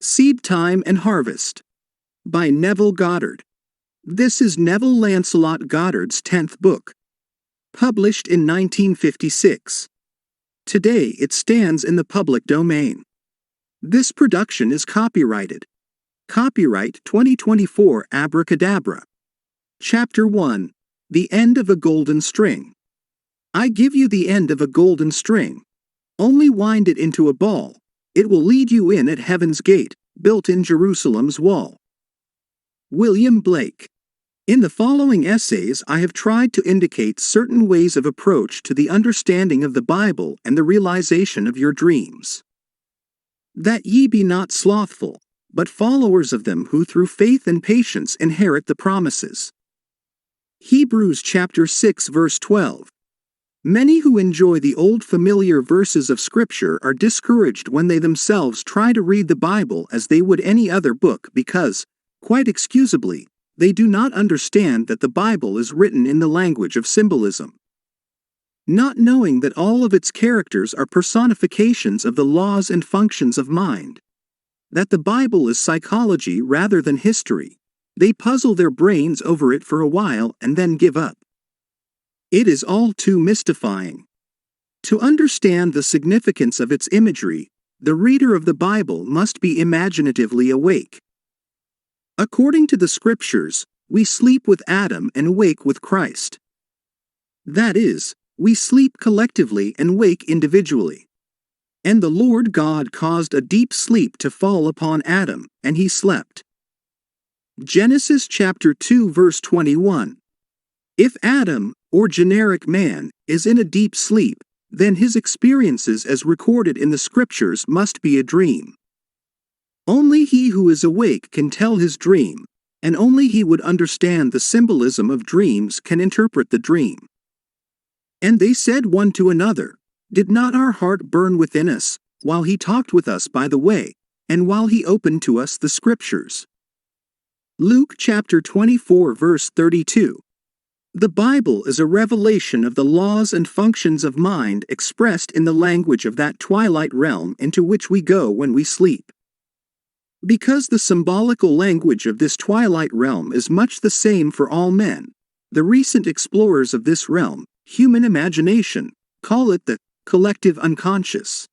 Seedtime and Harvest by Neville Goddard. This is Neville Lancelot Goddard's 10th book, published in 1956. Today it stands in the public domain. This production is copyrighted. Copyright 2024 Abracadabra. Chapter 1. The End of a Golden String. I give you the end of a golden string. Only wind it into a ball. It will lead you in at heaven's gate, built in Jerusalem's wall. William Blake. In the following essays I have tried to indicate certain ways of approach to the understanding of the Bible and the realization of your dreams. That ye be not slothful, but followers of them who through faith and patience inherit the promises. Hebrews chapter 6 verse 12. Many who enjoy the old familiar verses of Scripture are discouraged when they themselves try to read the Bible as they would any other book because, quite excusably, they do not understand that the Bible is written in the language of symbolism. Not knowing that all of its characters are personifications of the laws and functions of mind. That the Bible is psychology rather than history, they puzzle their brains over it for a while and then give up. It is all too mystifying. To understand the significance of its imagery, the reader of the Bible must be imaginatively awake. According to the Scriptures, we sleep with Adam and wake with Christ. That is, we sleep collectively and wake individually. And the Lord God caused a deep sleep to fall upon Adam, and he slept. Genesis chapter 2 verse 21. If Adam, or generic man, is in a deep sleep, then his experiences as recorded in the Scriptures must be a dream. Only he who is awake can tell his dream, and only he would understand the symbolism of dreams can interpret the dream. And they said one to another, Did not our heart burn within us, while he talked with us by the way, and while he opened to us the Scriptures? Luke chapter 24 verse 32. The Bible is a revelation of the laws and functions of mind expressed in the language of that twilight realm into which we go when we sleep. Because the symbolical language of this twilight realm is much the same for all men, the recent explorers of this realm, human imagination, call it the collective unconscious.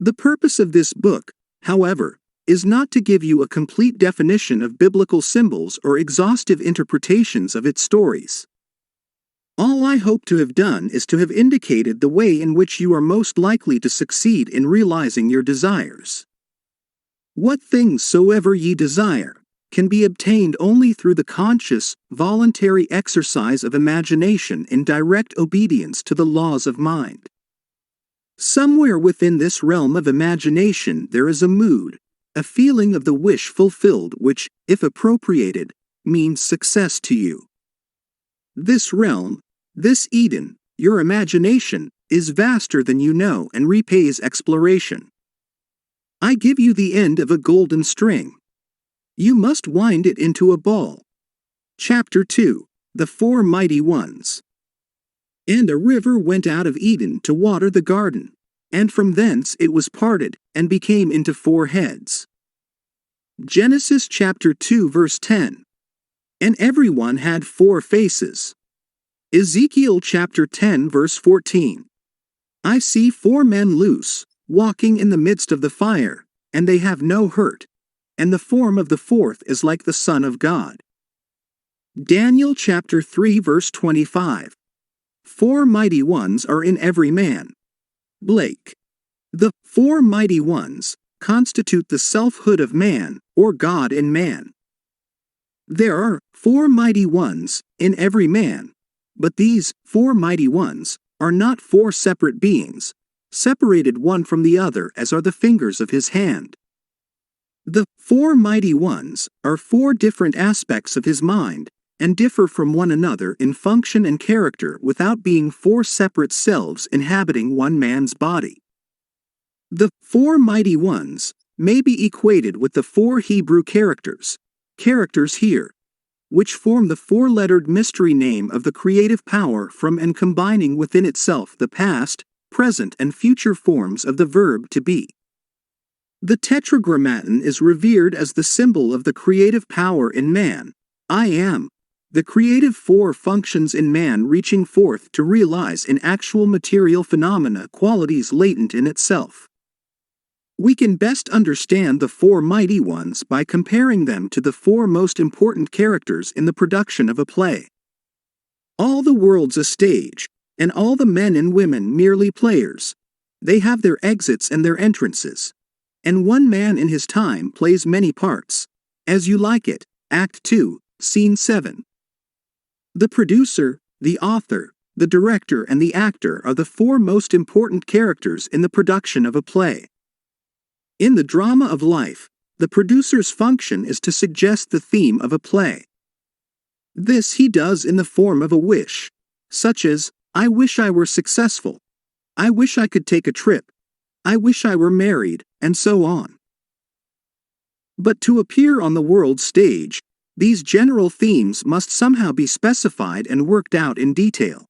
The purpose of this book, however, is not to give you a complete definition of biblical symbols or exhaustive interpretations of its stories. All I hope to have done is to have indicated the way in which you are most likely to succeed in realizing your desires. What things soever ye desire can be obtained only through the conscious, voluntary exercise of imagination in direct obedience to the laws of mind. Somewhere within this realm of imagination there is a mood, a feeling of the wish fulfilled which, if appropriated, means success to you. This realm, this Eden, your imagination, is vaster than you know and repays exploration. I give you the end of a golden string. You must wind it into a ball. Chapter 2. The Four Mighty Ones. And a river went out of Eden to water the garden, and from thence it was parted, and became into four heads. Genesis chapter 2 verse 10. And everyone had four faces. Ezekiel chapter 10 verse 14. I see four men loose, walking in the midst of the fire, and they have no hurt, and the form of the fourth is like the Son of God. Daniel chapter 3 verse 25. Four mighty ones are in every man. Blake. The four mighty ones constitute the selfhood of man, or God in man. There are four mighty ones in every man, but these four mighty ones are not four separate beings, separated one from the other as are the fingers of his hand. The four mighty ones are four different aspects of his mind, and differ from one another in function and character without being four separate selves inhabiting one man's body. The four mighty ones may be equated with the four Hebrew characters here, which form the four-lettered mystery name of the creative power from and combining within itself the past, present and future forms of the verb to be. The Tetragrammaton is revered as the symbol of the creative power in man. I am. The creative four functions in man reaching forth to realize in actual material phenomena qualities latent in itself. We can best understand the four mighty ones by comparing them to the four most important characters in the production of a play. All the world's a stage, and all the men and women merely players. They have their exits and their entrances. And one man in his time plays many parts. As You Like It, Act 2, Scene 7. The producer, the author, the director and the actor are the four most important characters in the production of a play. In the drama of life, the producer's function is to suggest the theme of a play. This he does in the form of a wish, such as, I wish I were successful. I wish I could take a trip. I wish I were married, and so on. But to appear on the world's stage, these general themes must somehow be specified and worked out in detail.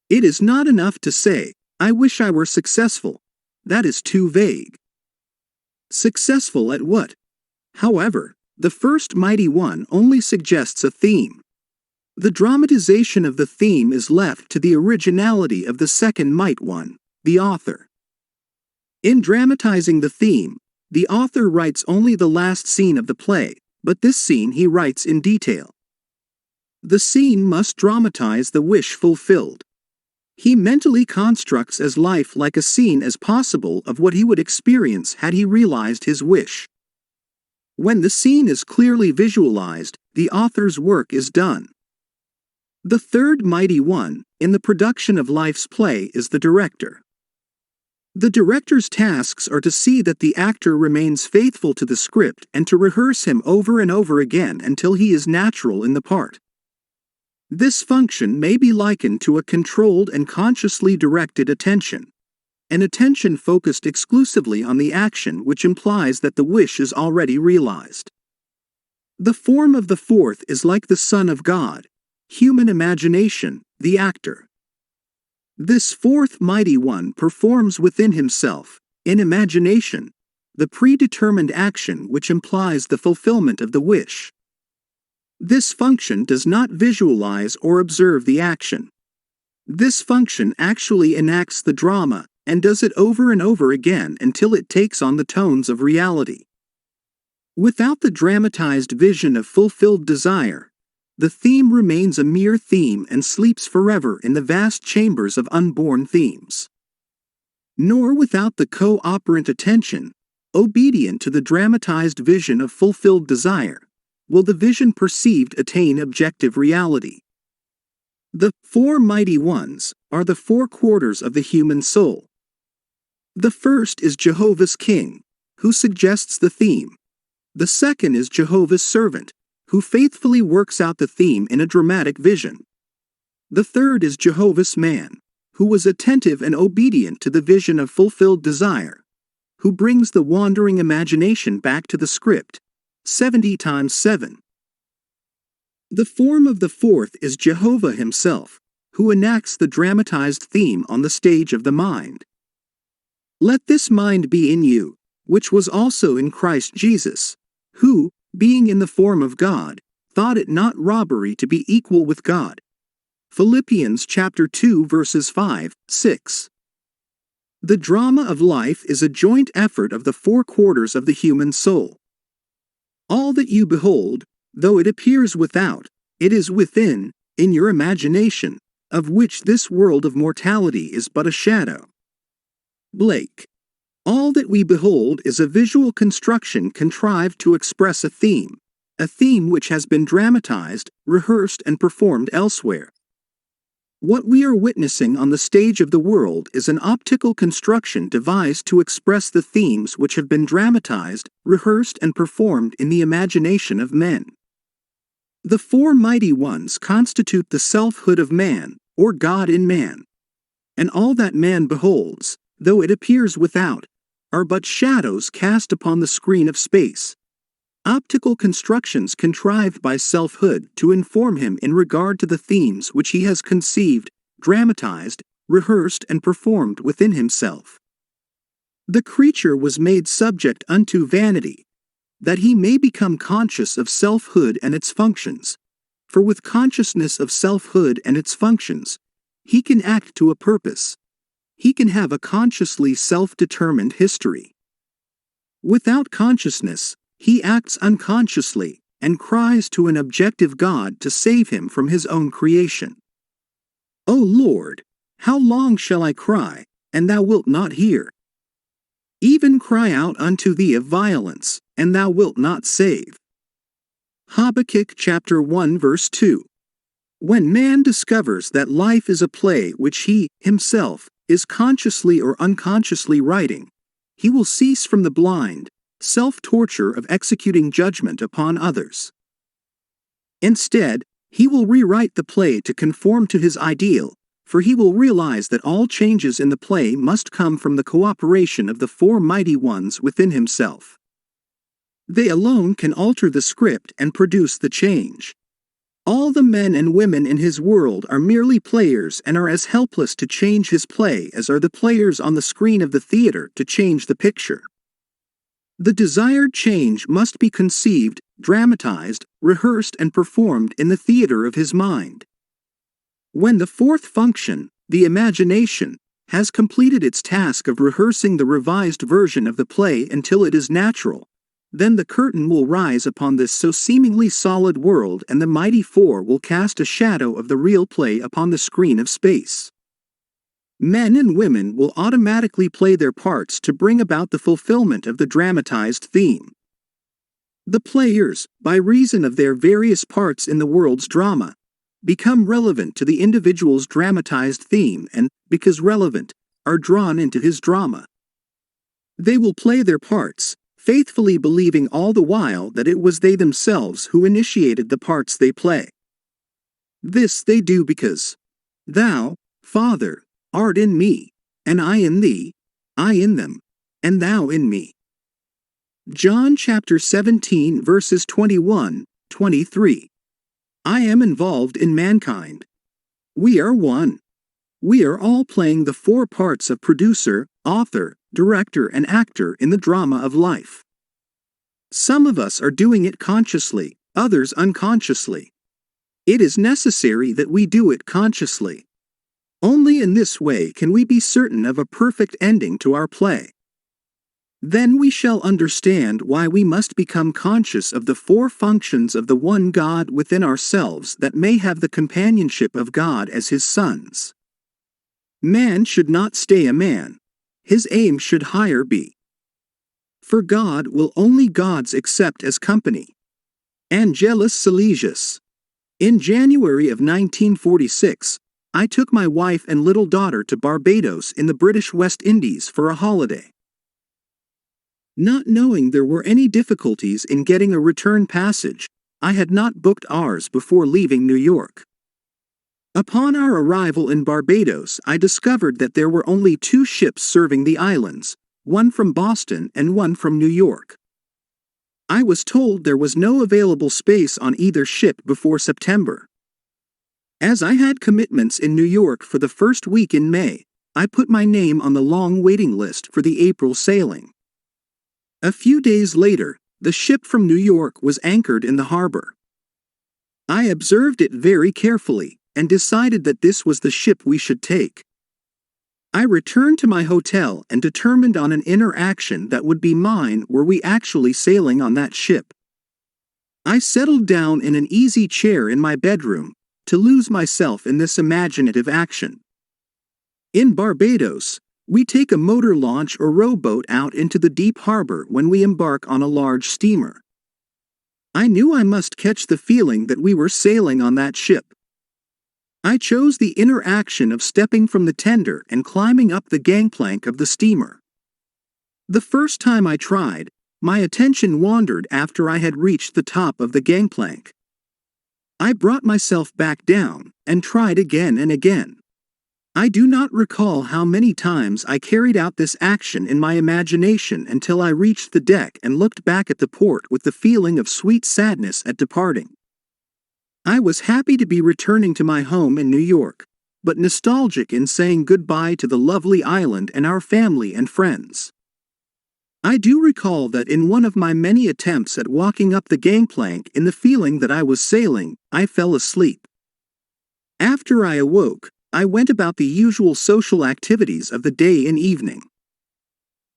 It is not enough to say, I wish I were successful. That is too vague. Successful at what? However, the first mighty one only suggests a theme. The dramatization of the theme is left to the originality of the second might one, the author. In dramatizing the theme, the author writes only the last scene of the play, but this scene he writes in detail. The scene must dramatize the wish fulfilled. He mentally constructs as life-like a scene as possible of what he would experience had he realized his wish. When the scene is clearly visualized, the author's work is done. The third mighty one, in the production of life's play, is the director. The director's tasks are to see that the actor remains faithful to the script and to rehearse him over and over again until he is natural in the part. This function may be likened to a controlled and consciously directed attention. An attention focused exclusively on the action, which implies that the wish is already realized. The form of the fourth is like the Son of God, human imagination, the actor. This fourth mighty one performs within himself, in imagination, the predetermined action which implies the fulfillment of the wish. This function does not visualize or observe the action. This function actually enacts the drama and does it over and over again until it takes on the tones of reality. Without the dramatized vision of fulfilled desire, the theme remains a mere theme and sleeps forever in the vast chambers of unborn themes. Nor without the co-operant attention, obedient to the dramatized vision of fulfilled desire, will the vision perceived attain objective reality. The four mighty ones are the four quarters of the human soul. The first is Jehovah's King, who suggests the theme. The second is Jehovah's servant, who faithfully works out the theme in a dramatic vision. The third is Jehovah's man, who was attentive and obedient to the vision of fulfilled desire, who brings the wandering imagination back to the script, 70 times 7. The form of the fourth is Jehovah himself, who enacts the dramatized theme on the stage of the mind. Let this mind be in you, which was also in Christ Jesus, who, being in the form of God, thought it not robbery to be equal with God. Philippians chapter 2 verses 5, 6. The drama of life is a joint effort of the four quarters of the human soul. All that you behold, though it appears without, it is within, in your imagination, of which this world of mortality is but a shadow. Blake. All that we behold is a visual construction contrived to express a theme which has been dramatized, rehearsed and performed elsewhere. What we are witnessing on the stage of the world is an optical construction devised to express the themes which have been dramatized, rehearsed and performed in the imagination of men. The four mighty ones constitute the selfhood of man, or God in man. And all that man beholds, though it appears without, are but shadows cast upon the screen of space. Optical constructions contrived by selfhood to inform him in regard to the themes which he has conceived, dramatized, rehearsed and performed within himself. The creature was made subject unto vanity, that he may become conscious of selfhood and its functions. For with consciousness of selfhood and its functions, he can act to a purpose. He can have a consciously self-determined history. Without consciousness, he acts unconsciously and cries to an objective God to save him from his own creation. O Lord, how long shall I cry, and thou wilt not hear? Even cry out unto thee of violence, and thou wilt not save. Habakkuk chapter 1 verse 2. When man discovers that life is a play which he, himself, is consciously or unconsciously writing, he will cease from the blind, self-torture of executing judgment upon others. Instead, he will rewrite the play to conform to his ideal, for he will realize that all changes in the play must come from the cooperation of the four mighty ones within himself. They alone can alter the script and produce the change. All the men and women in his world are merely players and are as helpless to change his play as are the players on the screen of the theater to change the picture. The desired change must be conceived, dramatized, rehearsed and performed in the theater of his mind. When the fourth function, the imagination, has completed its task of rehearsing the revised version of the play until it is natural, then the curtain will rise upon this so seemingly solid world and the mighty four will cast a shadow of the real play upon the screen of space. Men and women will automatically play their parts to bring about the fulfillment of the dramatized theme. The players, by reason of their various parts in the world's drama, become relevant to the individual's dramatized theme and, because relevant, are drawn into his drama. They will play their parts, faithfully believing all the while that it was they themselves who initiated the parts they play. This they do because, Thou, Father, art in me, and I in thee, I in them, and thou in me. John chapter 17 verses 21, 23. I am involved in mankind. We are one. We are all playing the four parts of producer, author, director and actor in the drama of life. Some of us are doing it consciously, others unconsciously. It is necessary that we do it consciously. Only in this way can we be certain of a perfect ending to our play. Then we shall understand why we must become conscious of the four functions of the one God within ourselves that may have the companionship of God as his sons. Man should not stay a man. His aim should higher be. For God will only gods accept as company. Angelus Silesius. In January of 1946, I took my wife and little daughter to Barbados in the British West Indies for a holiday. Not knowing there were any difficulties in getting a return passage, I had not booked ours before leaving New York. Upon our arrival in Barbados, I discovered that there were only two ships serving the islands, one from Boston and one from New York. I was told there was no available space on either ship before September. As I had commitments in New York for the first week in May, I put my name on the long waiting list for the April sailing. A few days later, the ship from New York was anchored in the harbor. I observed it very carefully and decided that this was the ship we should take. I returned to my hotel and determined on an interaction that would be mine were we actually sailing on that ship. I settled down in an easy chair in my bedroom to lose myself in this imaginative action. In Barbados, we take a motor launch or rowboat out into the deep harbor when we embark on a large steamer. I knew I must catch the feeling that we were sailing on that ship. I chose the interaction of stepping from the tender and climbing up the gangplank of the steamer. The first time I tried, my attention wandered after I had reached the top of the gangplank. I brought myself back down and tried again and again. I do not recall how many times I carried out this action in my imagination until I reached the deck and looked back at the port with the feeling of sweet sadness at departing. I was happy to be returning to my home in New York, but nostalgic in saying goodbye to the lovely island and our family and friends. I do recall that in one of my many attempts at walking up the gangplank in the feeling that I was sailing, I fell asleep. After I awoke, I went about the usual social activities of the day and evening.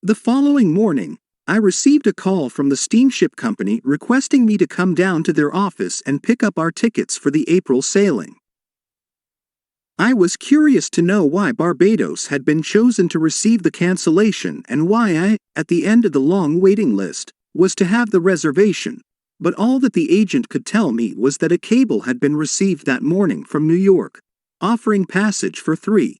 The following morning, I received a call from the steamship company requesting me to come down to their office and pick up our tickets for the April sailing. I was curious to know why Barbados had been chosen to receive the cancellation and why I, at the end of the long waiting list, was to have the reservation, but all that the agent could tell me was that a cable had been received that morning from New York, offering passage for 3.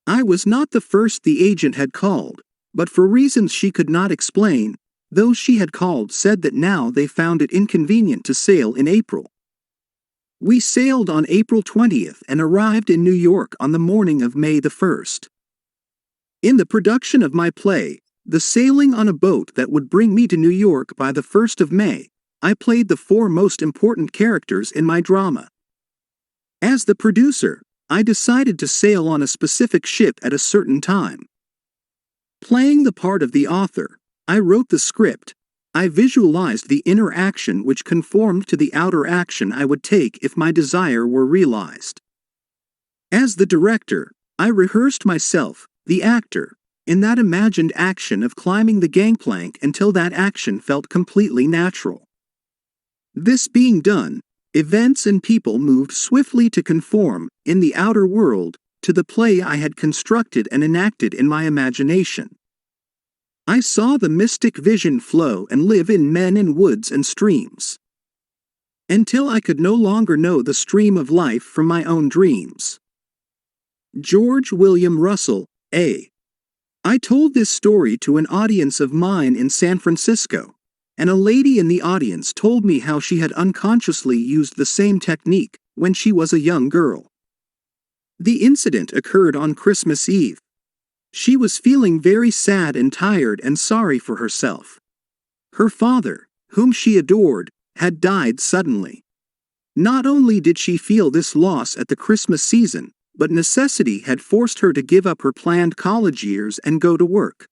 I was not the first the agent had called, but for reasons she could not explain, those she had called said that now they found it inconvenient to sail in April. We sailed on April 20th and arrived in New York on the morning of May the 1st. In the production of my play, The Sailing on a Boat That Would Bring Me to New York by the 1st of May, I played the 4 most important characters in my drama. As the producer, I decided to sail on a specific ship at a certain time. Playing the part of the author, I wrote the script. I visualized the inner action which conformed to the outer action I would take if my desire were realized. As the director, I rehearsed myself, the actor, in that imagined action of climbing the gangplank until that action felt completely natural. This being done, events and people moved swiftly to conform, in the outer world, to the play I had constructed and enacted in my imagination. I saw the mystic vision flow and live in men and woods and streams, until I could no longer know the stream of life from my own dreams. George William Russell, A. I told this story to an audience of mine in San Francisco, and a lady in the audience told me how she had unconsciously used the same technique when she was a young girl. The incident occurred on Christmas Eve. She was feeling very sad and tired and sorry for herself. Her father, whom she adored, had died suddenly. Not only did she feel this loss at the Christmas season, but necessity had forced her to give up her planned college years and go to work.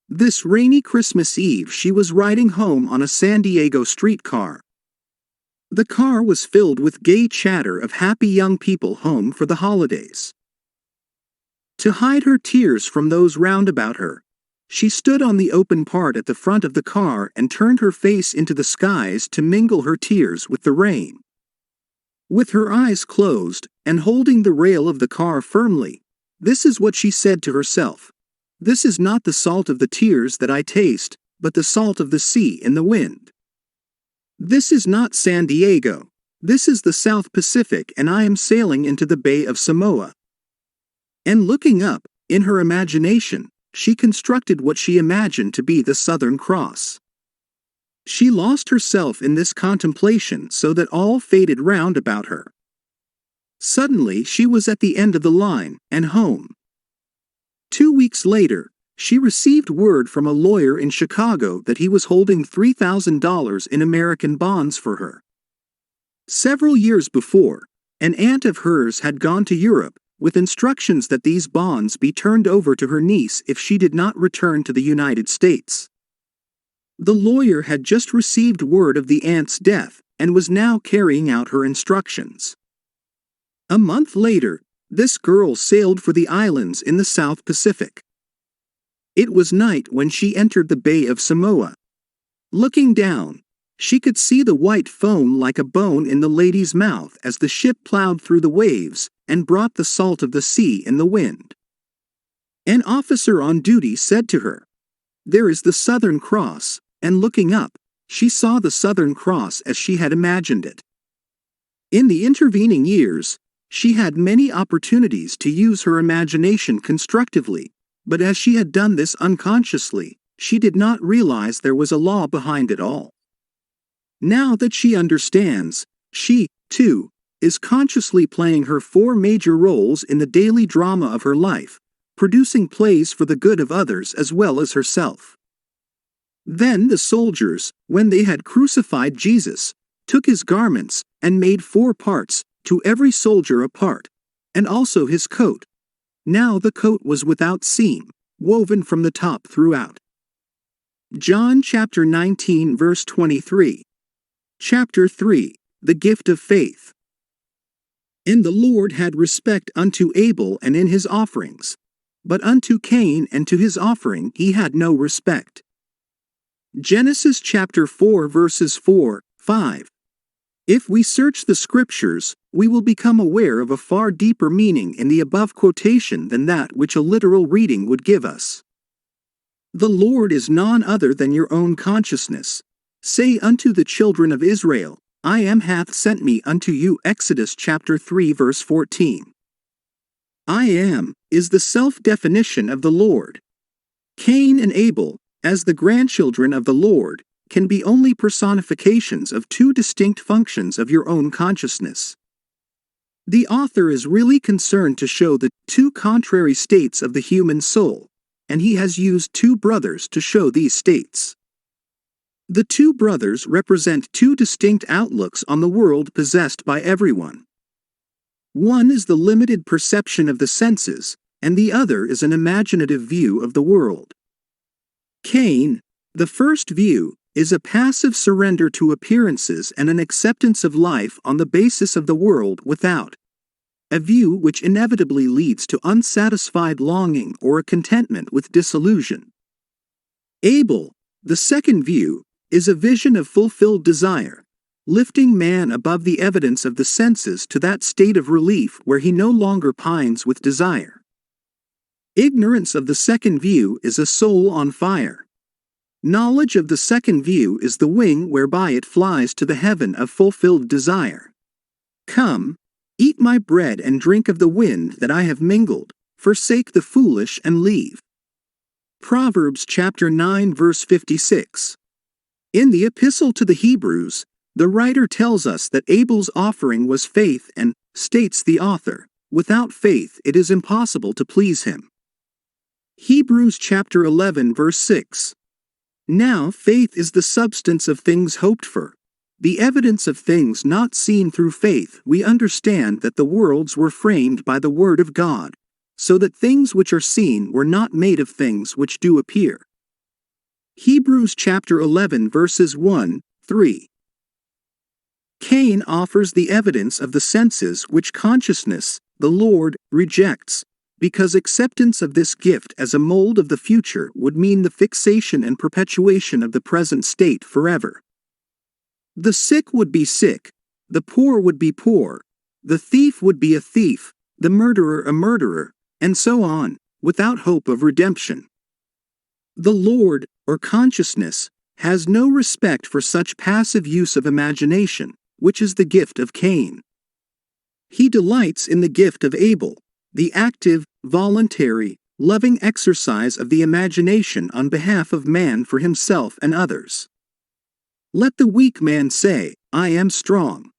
This rainy Christmas Eve she was riding home on a San Diego streetcar. The car was filled with gay chatter of happy young people home for the holidays. To hide her tears from those round about her, she stood on the open part at the front of the car and turned her face into the skies to mingle her tears with the rain. With her eyes closed, and holding the rail of the car firmly, this is what she said to herself: "This is not the salt of the tears that I taste, but the salt of the sea in the wind. This is not San Diego, this is the South Pacific, and I am sailing into the Bay of Samoa." And looking up, in her imagination, she constructed what she imagined to be the Southern Cross. She lost herself in this contemplation so that all faded round about her. Suddenly she was at the end of the line, and home. 2 weeks later, she received word from a lawyer in Chicago that he was holding $3,000 in American bonds for her. Several years before, an aunt of hers had gone to Europe, with instructions that these bonds be turned over to her niece if she did not return to the United States. The lawyer had just received word of the aunt's death, and was now carrying out her instructions. A month later, this girl sailed for the islands in the South Pacific. It was night when she entered the Bay of Samoa. Looking down, she could see the white foam like a bone in the lady's mouth as the ship plowed through the waves and brought the salt of the sea in the wind. An officer on duty said to her, "There is the Southern Cross," and looking up, she saw the Southern Cross as she had imagined it. In the intervening years, she had many opportunities to use her imagination constructively, but as she had done this unconsciously, she did not realize there was a law behind it all. Now that she understands, she, too, is consciously playing her 4 major roles in the daily drama of her life, producing plays for the good of others as well as herself. Then the soldiers, when they had crucified Jesus, took his garments, and made 4 parts, to every soldier a part, and also his coat. Now the coat was without seam, woven from the top throughout. John chapter 19 verse 23. Chapter 3. The gift of faith. And the Lord had respect unto Abel and in his offerings, but unto Cain and to his offering he had no respect. Genesis chapter 4 verses 4, 5. If we search the scriptures, we will become aware of a far deeper meaning in the above quotation than that which a literal reading would give us. The Lord is none other than your own consciousness. Say unto the children of Israel, I am hath sent me unto you. Exodus chapter 3 verse 14. I am is the self-definition of the Lord. Cain and Abel, as the grandchildren of the Lord, can be only personifications of two distinct functions of your own consciousness. The author is really concerned to show the two contrary states of the human soul, and he has used two brothers to show these states. The two brothers represent two distinct outlooks on the world possessed by everyone. One is the limited perception of the senses, and the other is an imaginative view of the world. Cain, the first view, is a passive surrender to appearances and an acceptance of life on the basis of the world without, a view which inevitably leads to unsatisfied longing or a contentment with disillusion. Abel, the second view, is a vision of fulfilled desire, lifting man above the evidence of the senses to that state of relief where he no longer pines with desire. Ignorance of the second view is a soul on fire. Knowledge of the second view is the wing whereby it flies to the heaven of fulfilled desire. Come, eat my bread and drink of the wind that I have mingled, forsake the foolish and leave. Proverbs chapter 9 verse 56. In the epistle to the Hebrews, the writer tells us that Abel's offering was faith and, states the author, without faith it is impossible to please him. Hebrews chapter 11 verse 6. Now faith is the substance of things hoped for, the evidence of things not seen. Through faith we understand that the worlds were framed by the word of God, so that things which are seen were not made of things which do appear. Hebrews chapter 11 verses 1, 3. Cain offers the evidence of the senses which consciousness, the Lord, rejects, because acceptance of this gift as a mold of the future would mean the fixation and perpetuation of the present state forever. The sick would be sick, the poor would be poor, the thief would be a thief, the murderer a murderer, and so on, without hope of redemption. The Lord, or consciousness, has no respect for such passive use of imagination, which is the gift of Cain. He delights in the gift of Abel, the active, voluntary, loving exercise of the imagination on behalf of man for himself and others. Let the weak man say, I am strong.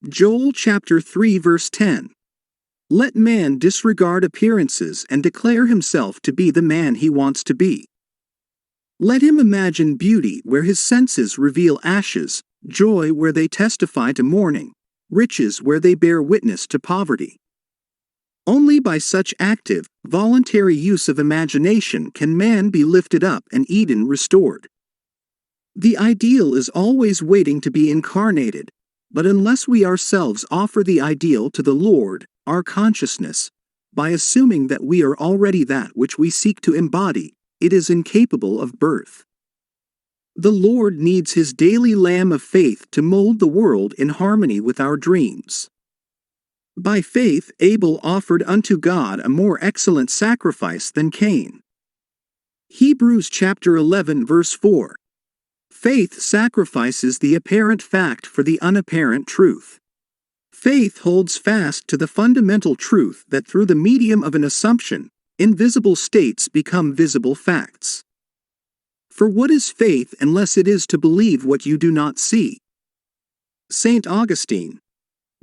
Joel chapter 3 verse 10. Let man disregard appearances and declare himself to be the man he wants to be. Let him imagine beauty where his senses reveal ashes, joy where they testify to mourning, riches where they bear witness to poverty. Only by such active, voluntary use of imagination can man be lifted up and Eden restored. The ideal is always waiting to be incarnated, but unless we ourselves offer the ideal to the Lord, our consciousness, by assuming that we are already that which we seek to embody, it is incapable of birth. The Lord needs his daily lamb of faith to mold the world in harmony with our dreams. By faith Abel offered unto God a more excellent sacrifice than Cain. Hebrews chapter 11 verse 4. Faith sacrifices the apparent fact for the unapparent truth. Faith holds fast to the fundamental truth that through the medium of an assumption, invisible states become visible facts. For what is faith unless it is to believe what you do not see? St. Augustine.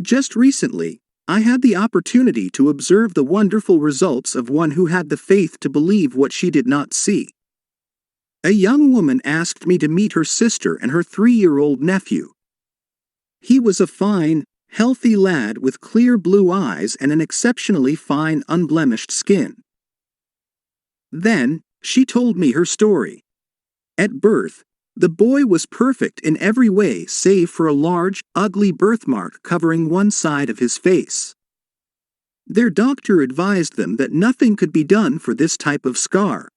Just recently, I had the opportunity to observe the wonderful results of one who had the faith to believe what she did not see. A young woman asked me to meet her sister and her 3-year-old nephew. He was a fine, healthy lad with clear blue eyes and an exceptionally fine, unblemished skin. Then, she told me her story. At birth, the boy was perfect in every way save for a large, ugly birthmark covering one side of his face. Their doctor advised them that nothing could be done for this type of scar.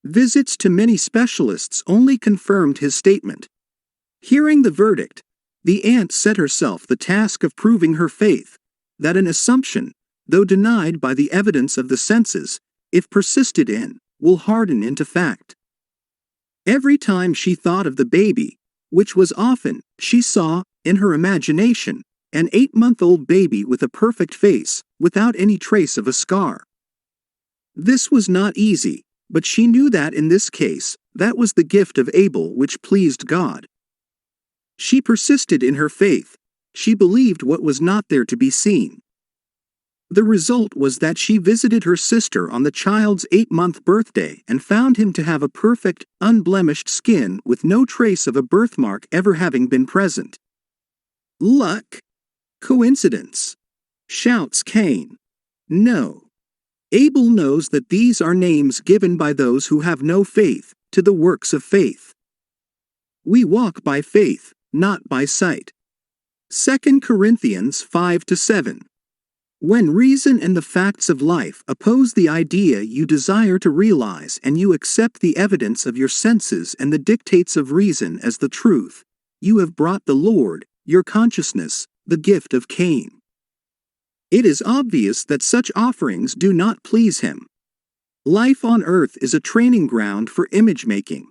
Visits to many specialists only confirmed his statement. Hearing the verdict, the aunt set herself the task of proving her faith, that an assumption, though denied by the evidence of the senses, if persisted in, will harden into fact. Every time she thought of the baby, which was often, she saw, in her imagination, an 8-month-old baby with a perfect face, without any trace of a scar. This was not easy, but she knew that in this case, that was the gift of Abel which pleased God. She persisted in her faith. She believed what was not there to be seen. The result was that she visited her sister on the child's 8-month birthday and found him to have a perfect, unblemished skin with no trace of a birthmark ever having been present. Luck? Coincidence? Shouts Cain. No. Abel knows that these are names given by those who have no faith, to the works of faith. We walk by faith, not by sight. 2 Corinthians 5-7. When reason and the facts of life oppose the idea you desire to realize and you accept the evidence of your senses and the dictates of reason as the truth, you have brought the Lord, your consciousness, the gift of Cain. It is obvious that such offerings do not please him. Life on earth is a training ground for image-making.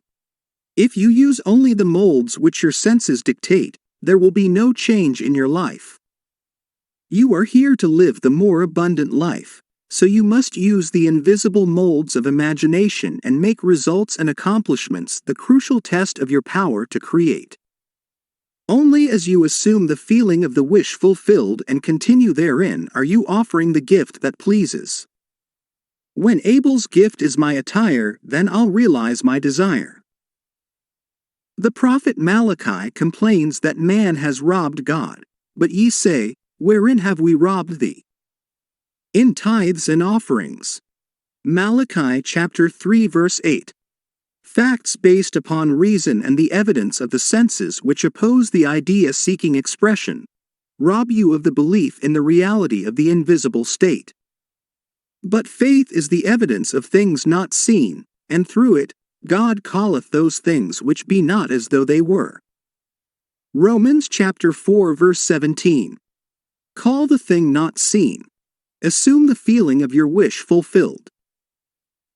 If you use only the molds which your senses dictate, there will be no change in your life. You are here to live the more abundant life, so you must use the invisible molds of imagination and make results and accomplishments the crucial test of your power to create. Only as you assume the feeling of the wish fulfilled and continue therein are you offering the gift that pleases. When Abel's gift is my attire, then I'll realize my desire. The prophet Malachi complains that man has robbed God, but ye say, wherein have we robbed thee? In tithes and offerings. Malachi chapter 3 verse 8. Facts based upon reason and the evidence of the senses which oppose the idea seeking expression, rob you of the belief in the reality of the invisible state. But faith is the evidence of things not seen, and through it, God calleth those things which be not as though they were. Romans chapter 4 verse 17. Call the thing not seen. Assume the feeling of your wish fulfilled.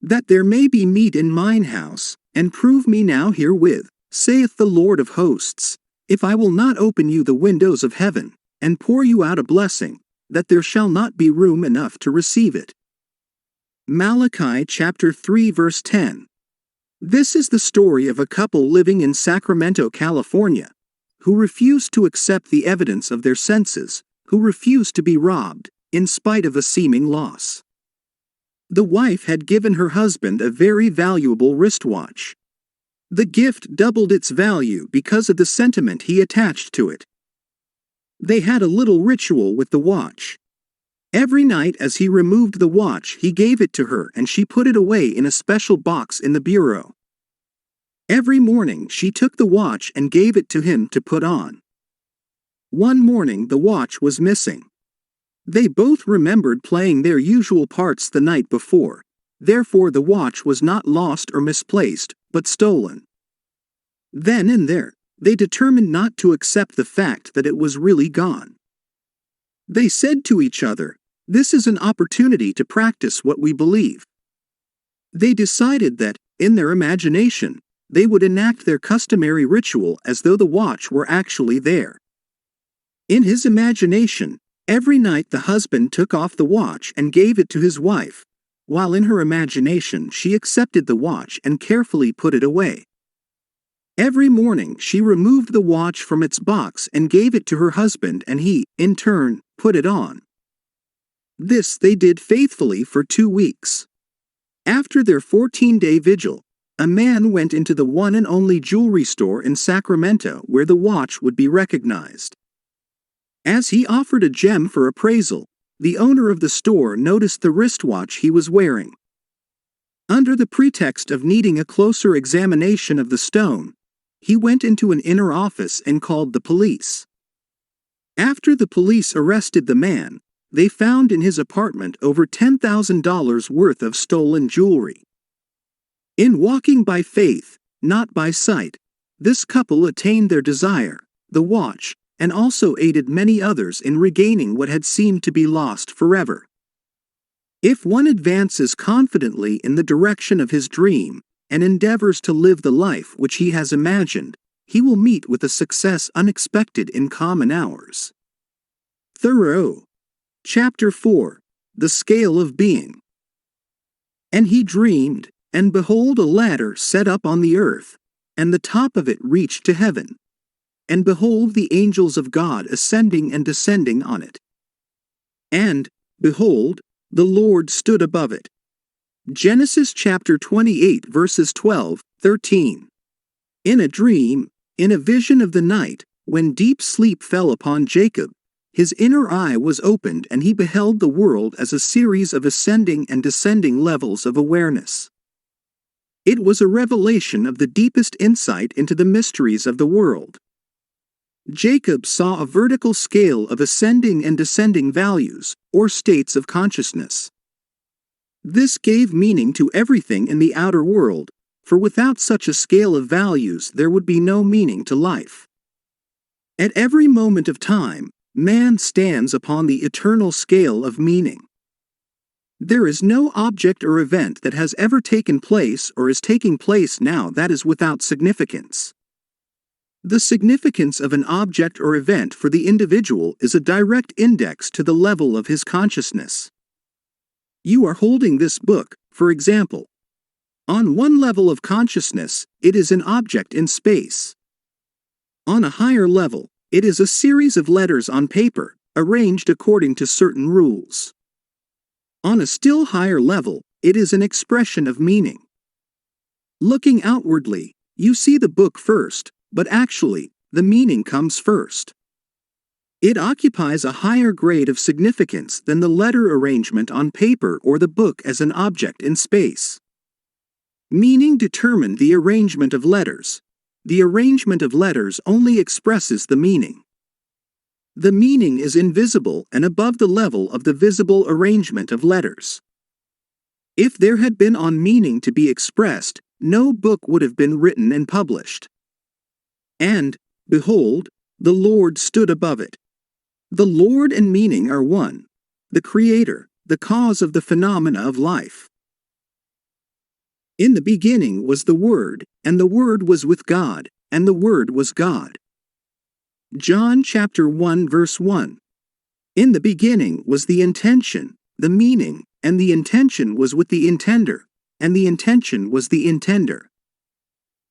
That there may be meat in mine house, and prove me now herewith, saith the Lord of hosts, if I will not open you the windows of heaven, and pour you out a blessing, that there shall not be room enough to receive it. Malachi chapter 3 verse 10. This is the story of a couple living in Sacramento, California, who refused to accept the evidence of their senses, who refused to be robbed, in spite of a seeming loss. The wife had given her husband a very valuable wristwatch. The gift doubled its value because of the sentiment he attached to it. They had a little ritual with the watch. Every night as he removed the watch, he gave it to her and she put it away in a special box in the bureau. Every morning she took the watch and gave it to him to put on. One morning the watch was missing. They both remembered playing their usual parts the night before, therefore the watch was not lost or misplaced, but stolen. Then and there, they determined not to accept the fact that it was really gone. They said to each other, "This is an opportunity to practice what we believe." They decided that, in their imagination, they would enact their customary ritual as though the watch were actually there. In his imagination, every night the husband took off the watch and gave it to his wife, while in her imagination she accepted the watch and carefully put it away. Every morning she removed the watch from its box and gave it to her husband and he, in turn, put it on. This they did faithfully for 2 weeks. After their 14-day vigil, a man went into the one and only jewelry store in Sacramento where the watch would be recognized. As he offered a gem for appraisal, the owner of the store noticed the wristwatch he was wearing. Under the pretext of needing a closer examination of the stone, he went into an inner office and called the police. After the police arrested the man, they found in his apartment over $10,000 worth of stolen jewelry. In walking by faith, not by sight, this couple attained their desire, the watch, and also aided many others in regaining what had seemed to be lost forever. If one advances confidently in the direction of his dream, and endeavors to live the life which he has imagined, he will meet with a success unexpected in common hours. Thoreau. Chapter 4. The Scale of Being. And he dreamed, and behold a ladder set up on the earth, and the top of it reached to heaven. And behold the angels of God ascending and descending on it. And, behold, the Lord stood above it. Genesis chapter 28 verses 12, 13. In a dream, in a vision of the night, when deep sleep fell upon Jacob, his inner eye was opened and he beheld the world as a series of ascending and descending levels of awareness. It was a revelation of the deepest insight into the mysteries of the world. Jacob saw a vertical scale of ascending and descending values, or states of consciousness. This gave meaning to everything in the outer world, for without such a scale of values there would be no meaning to life. At every moment of time, man stands upon the eternal scale of meaning. There is no object or event that has ever taken place or is taking place now that is without significance. The significance of an object or event for the individual is a direct index to the level of his consciousness. You are holding this book, for example. On one level of consciousness, it is an object in space. On a higher level, it is a series of letters on paper, arranged according to certain rules. On a still higher level, it is an expression of meaning. Looking outwardly, you see the book first, but actually, the meaning comes first. It occupies a higher grade of significance than the letter arrangement on paper or the book as an object in space. Meaning determined the arrangement of letters. The arrangement of letters only expresses the meaning. The meaning is invisible and above the level of the visible arrangement of letters. If there had been on meaning to be expressed, no book would have been written and published. And, behold, the Lord stood above it. The Lord and meaning are one, the Creator, the cause of the phenomena of life. In the beginning was the Word, and the Word was with God, and the Word was God. John chapter 1 verse 1. In the beginning was the intention, the meaning, and the intention was with the intender, and the intention was the intender.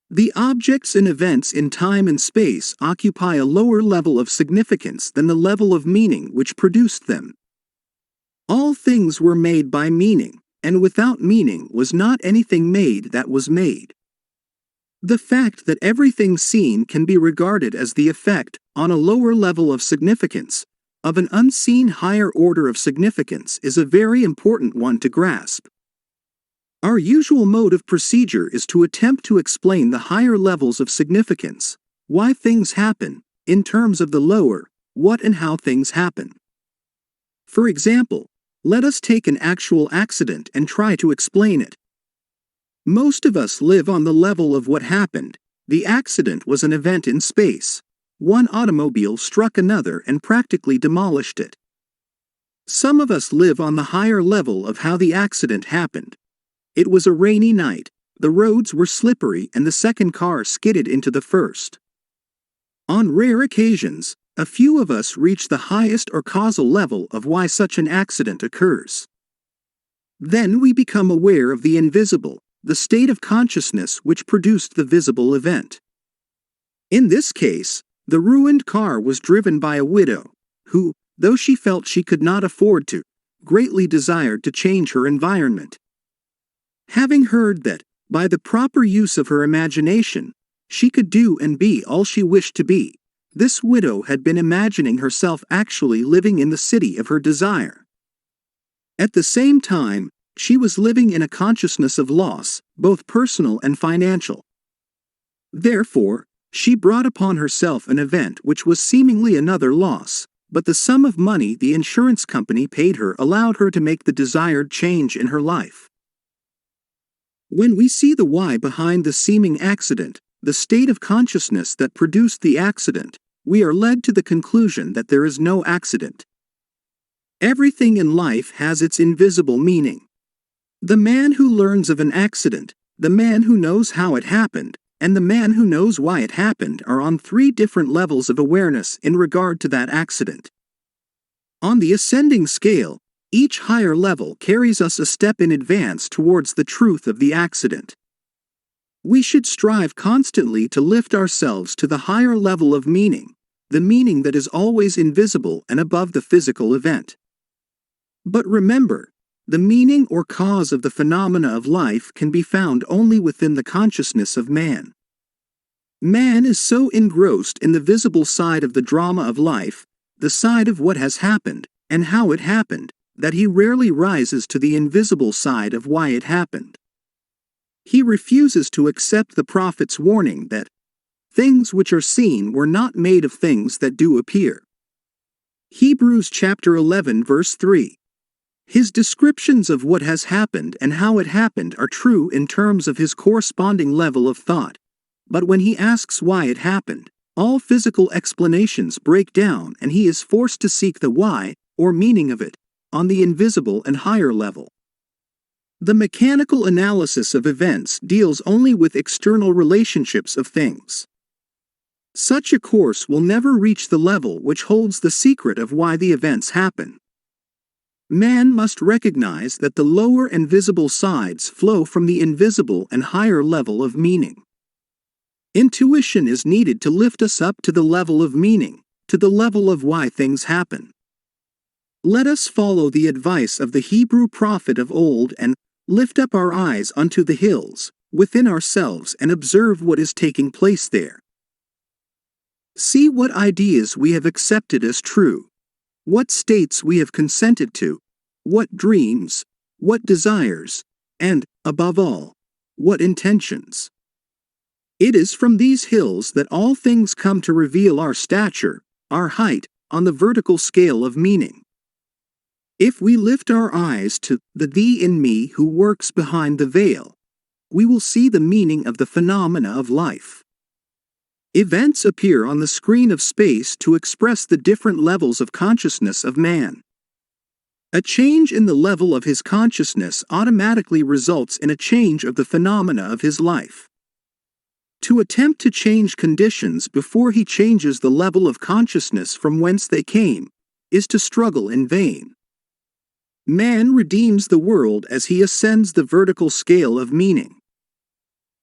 The objects and events in time and space occupy a lower level of significance than the level of meaning which produced them. All things were made by meaning, and without meaning was not anything made that was made. The fact that everything seen can be regarded as the effect, on a lower level of significance, of an unseen higher order of significance is a very important one to grasp. Our usual mode of procedure is to attempt to explain the higher levels of significance, why things happen, in terms of the lower, what and how things happen. For example, let us take an actual accident and try to explain it. Most of us live on the level of what happened. The accident was an event in space. One automobile struck another and practically demolished it. Some of us live on the higher level of how the accident happened. It was a rainy night, the roads were slippery and the second car skidded into the first. On rare occasions, a few of us reach the highest or causal level of why such an accident occurs. Then we become aware of the invisible, the state of consciousness which produced the visible event. In this case, the ruined car was driven by a widow, who, though she felt she could not afford to, greatly desired to change her environment. Having heard that, by the proper use of her imagination, she could do and be all she wished to be, this widow had been imagining herself actually living in the city of her desire. At the same time, she was living in a consciousness of loss, both personal and financial. Therefore, she brought upon herself an event which was seemingly another loss, but the sum of money the insurance company paid her allowed her to make the desired change in her life. When we see the why behind the seeming accident, the state of consciousness that produced the accident, we are led to the conclusion that there is no accident. Everything in life has its invisible meaning. The man who learns of an accident, the man who knows how it happened, and the man who knows why it happened are on 3 different levels of awareness in regard to that accident. On the ascending scale, each higher level carries us a step in advance towards the truth of the accident. We should strive constantly to lift ourselves to the higher level of meaning, the meaning that is always invisible and above the physical event. But remember, the meaning or cause of the phenomena of life can be found only within the consciousness of man. Man is so engrossed in the visible side of the drama of life, the side of what has happened, and how it happened, that he rarely rises to the invisible side of why it happened. He refuses to accept the prophet's warning that things which are seen were not made of things that do appear. Hebrews chapter 11 verse 3. His descriptions of what has happened and how it happened are true in terms of his corresponding level of thought, but when he asks why it happened, all physical explanations break down and he is forced to seek the why, or meaning of it, on the invisible and higher level. The mechanical analysis of events deals only with external relationships of things. Such a course will never reach the level which holds the secret of why the events happen. Man must recognize that the lower and visible sides flow from the invisible and higher level of meaning. Intuition is needed to lift us up to the level of meaning, to the level of why things happen. Let us follow the advice of the Hebrew prophet of old and lift up our eyes unto the hills, within ourselves, and observe what is taking place there. See what ideas we have accepted as true, what states we have consented to, what dreams, what desires, and, above all, what intentions. It is from these hills that all things come to reveal our stature, our height, on the vertical scale of meaning. If we lift our eyes to the Thee in me who works behind the veil, we will see the meaning of the phenomena of life. Events appear on the screen of space to express the different levels of consciousness of man. A change in the level of his consciousness automatically results in a change of the phenomena of his life. To attempt to change conditions before he changes the level of consciousness from whence they came is to struggle in vain. Man redeems the world as he ascends the vertical scale of meaning.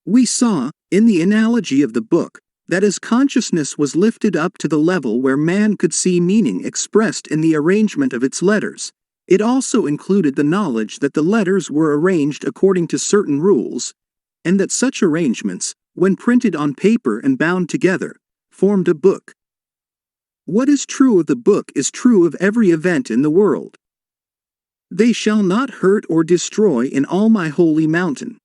We saw, in the analogy of the book, that as consciousness was lifted up to the level where man could see meaning expressed in the arrangement of its letters, it also included the knowledge that the letters were arranged according to certain rules, and that such arrangements, when printed on paper and bound together, formed a book. What is true of the book is true of every event in the world. They shall not hurt or destroy in all my holy mountain,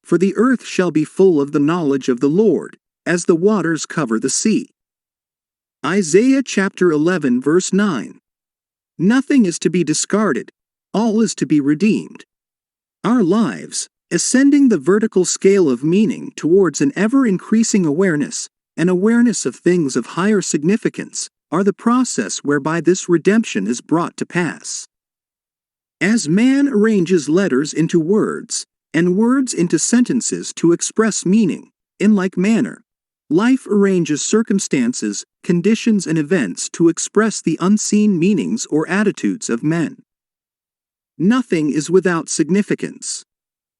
for the earth shall be full of the knowledge of the Lord, as the waters cover the sea. Isaiah chapter 11 verse 9. Nothing is to be discarded, all is to be redeemed. Our lives, ascending the vertical scale of meaning towards an ever-increasing awareness, an awareness of things of higher significance, are the process whereby this redemption is brought to pass. As man arranges letters into words, and words into sentences to express meaning, in like manner, life arranges circumstances, conditions, and events to express the unseen meanings or attitudes of men. Nothing is without significance.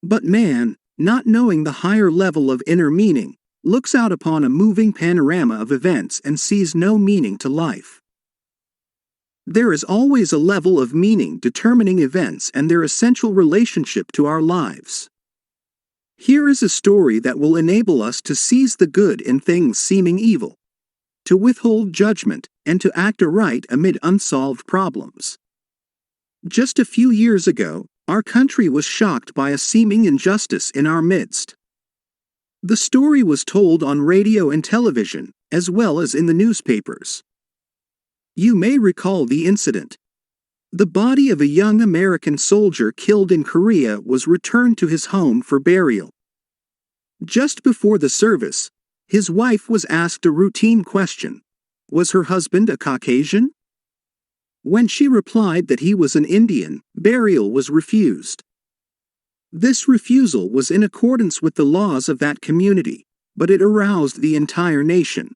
But man, not knowing the higher level of inner meaning, looks out upon a moving panorama of events and sees no meaning to life. There is always a level of meaning determining events and their essential relationship to our lives. Here is a story that will enable us to seize the good in things seeming evil, to withhold judgment, and to act aright amid unsolved problems. Just a few years ago, Our country was shocked by a seeming injustice in our midst. The story was told on radio and television, as well as in the newspapers. You may recall the incident. The body of a young American soldier killed in Korea was returned to his home for burial. Just before the service, his wife was asked a routine question. Was her husband a Caucasian? When she replied that he was an Indian, burial was refused. This refusal was in accordance with the laws of that community, but it aroused the entire nation.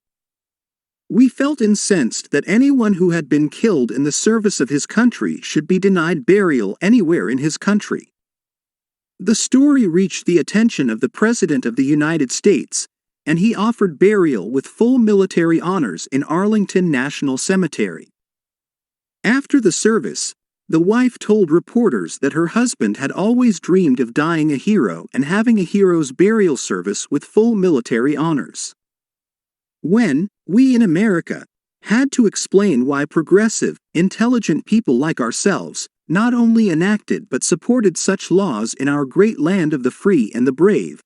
We felt incensed that anyone who had been killed in the service of his country should be denied burial anywhere in his country. The story reached the attention of the President of the United States, and he offered burial with full military honors in Arlington National Cemetery. After the service, the wife told reporters that her husband had always dreamed of dying a hero and having a hero's burial service with full military honors. When we in America had to explain why progressive, intelligent people like ourselves not only enacted but supported such laws in our great land of the free and the brave,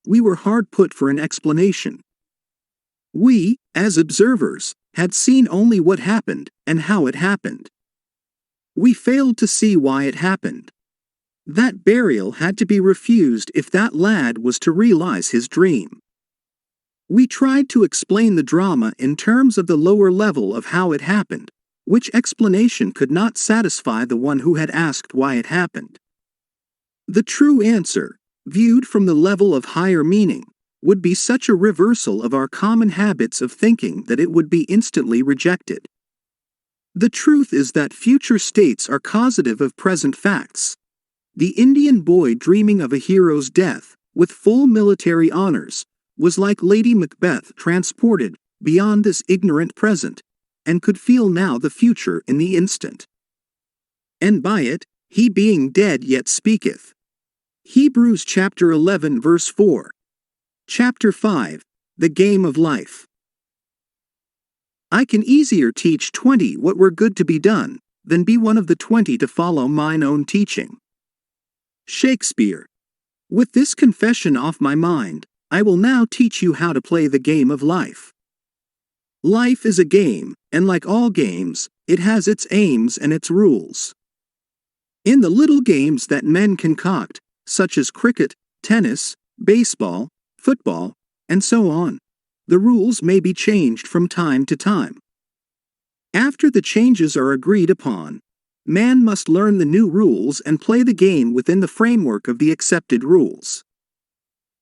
we were hard put for an explanation. We, as observers, had seen only what happened and how it happened. We failed to see why it happened. That burial had to be refused if that lad was to realize his dream. We tried to explain the drama in terms of the lower level of how it happened, which explanation could not satisfy the one who had asked why it happened. The true answer, viewed from the level of higher meaning, would be such a reversal of our common habits of thinking that it would be instantly rejected. The truth is that future states are causative of present facts. The Indian boy dreaming of a hero's death, with full military honors, was like Lady Macbeth transported beyond this ignorant present, and could feel now the future in the instant. And by it, he being dead yet speaketh. Hebrews chapter 11 verse 4. Chapter 5, The Game of Life. I can easier teach 20 what were good to be done, than be one of the 20 to follow mine own teaching. Shakespeare. With this confession off my mind, I will now teach you how to play the game of life. Life is a game, and like all games, it has its aims and its rules. In the little games that men concoct, such as cricket, tennis, baseball, football, and so on, the rules may be changed from time to time. After the changes are agreed upon, man must learn the new rules and play the game within the framework of the accepted rules.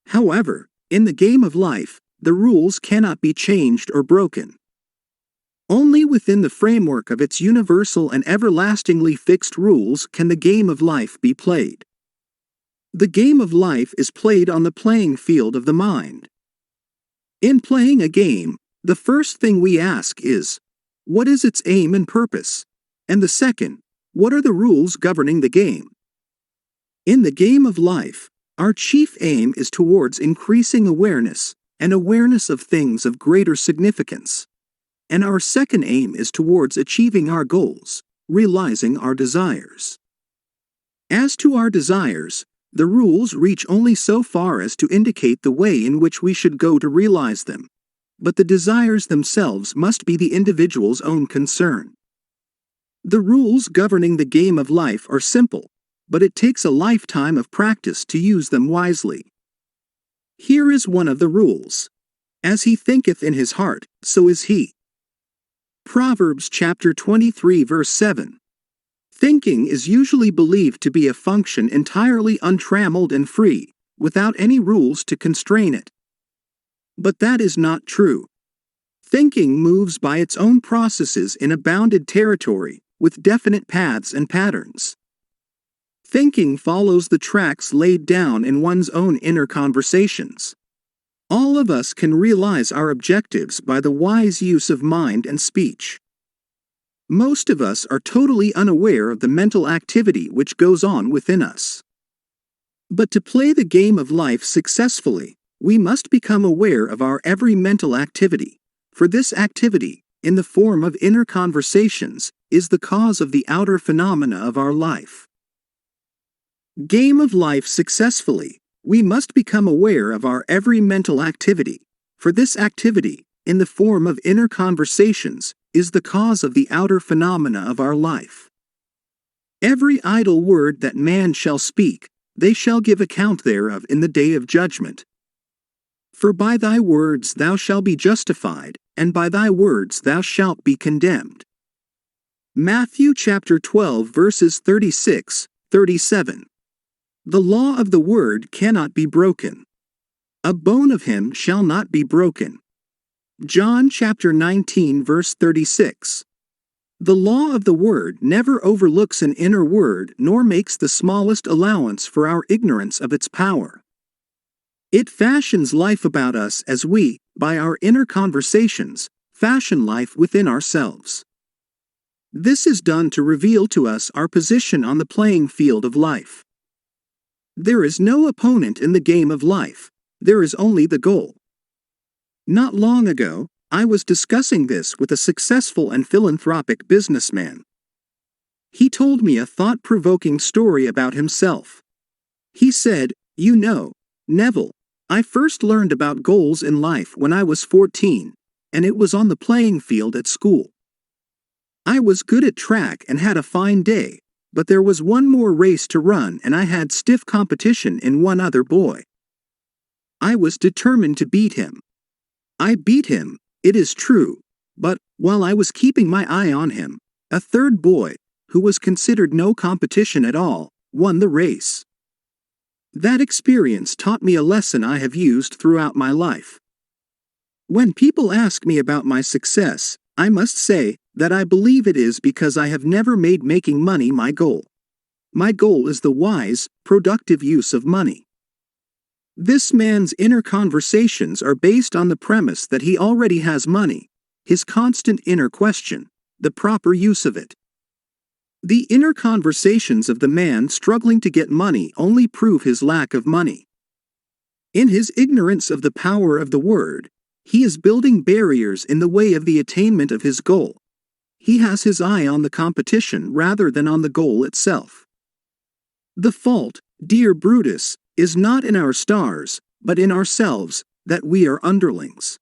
However, in the game of life, the rules cannot be changed or broken. Only within the framework of its universal and everlastingly fixed rules can the game of life be played. The game of life is played on the playing field of the mind. In playing a game, the first thing we ask is, what is its aim and purpose? And the second, what are the rules governing the game? In the game of life, our chief aim is towards increasing awareness, and awareness of things of greater significance. And our second aim is towards achieving our goals, realizing our desires. As to our desires, the rules reach only so far as to indicate the way in which we should go to realize them, but the desires themselves must be the individual's own concern. The rules governing the game of life are simple, but it takes a lifetime of practice to use them wisely. Here is one of the rules. As he thinketh in his heart, so is he. Proverbs chapter 23 verse 7. Thinking is usually believed to be a function entirely untrammeled and free, without any rules to constrain it. But that is not true. Thinking moves by its own processes in a bounded territory, with definite paths and patterns. Thinking follows the tracks laid down in one's own inner conversations. All of us can realize our objectives by the wise use of mind and speech. Most of us are totally unaware of the mental activity which goes on within us. But to play the game of life successfully, we must become aware of our every mental activity, for this activity, in the form of inner conversations, is the cause of the outer phenomena of our life. Game of life successfully. We must become aware of our every mental activity, for this activity, in the form of inner conversations, is the cause of the outer phenomena of our life. Every idle word that man shall speak, they shall give account thereof in the day of judgment. For by thy words thou shalt be justified, and by thy words thou shalt be condemned. Matthew chapter 12 verses 36, 37. The law of the word cannot be broken. A bone of him shall not be broken. John chapter 19 verse 36. The law of the word never overlooks an inner word nor makes the smallest allowance for our ignorance of its power. It fashions life about us as we, by our inner conversations, fashion life within ourselves. This is done to reveal to us our position on the playing field of life. There is no opponent in the game of life, there is only the goal. Not long ago, I was discussing this with a successful and philanthropic businessman. He told me a thought-provoking story about himself. He said, "You know, Neville, I first learned about goals in life when I was 14, and it was on the playing field at school. I was good at track and had a fine day, but there was one more race to run and I had stiff competition in one other boy. I was determined to beat him. I beat him, it is true, but, while I was keeping my eye on him, a third boy, who was considered no competition at all, won the race. That experience taught me a lesson I have used throughout my life. When people ask me about my success, I must say that I believe it is because I have never made making money my goal. My goal is the wise, productive use of money. This man's inner conversations are based on the premise that he already has money, his constant inner question, the proper use of it. The inner conversations of the man struggling to get money only prove his lack of money. In his ignorance of the power of the word, he is building barriers in the way of the attainment of his goal. He has his eye on the competition rather than on the goal itself. The fault, dear Brutus, is not in our stars, but in ourselves, that we are underlings.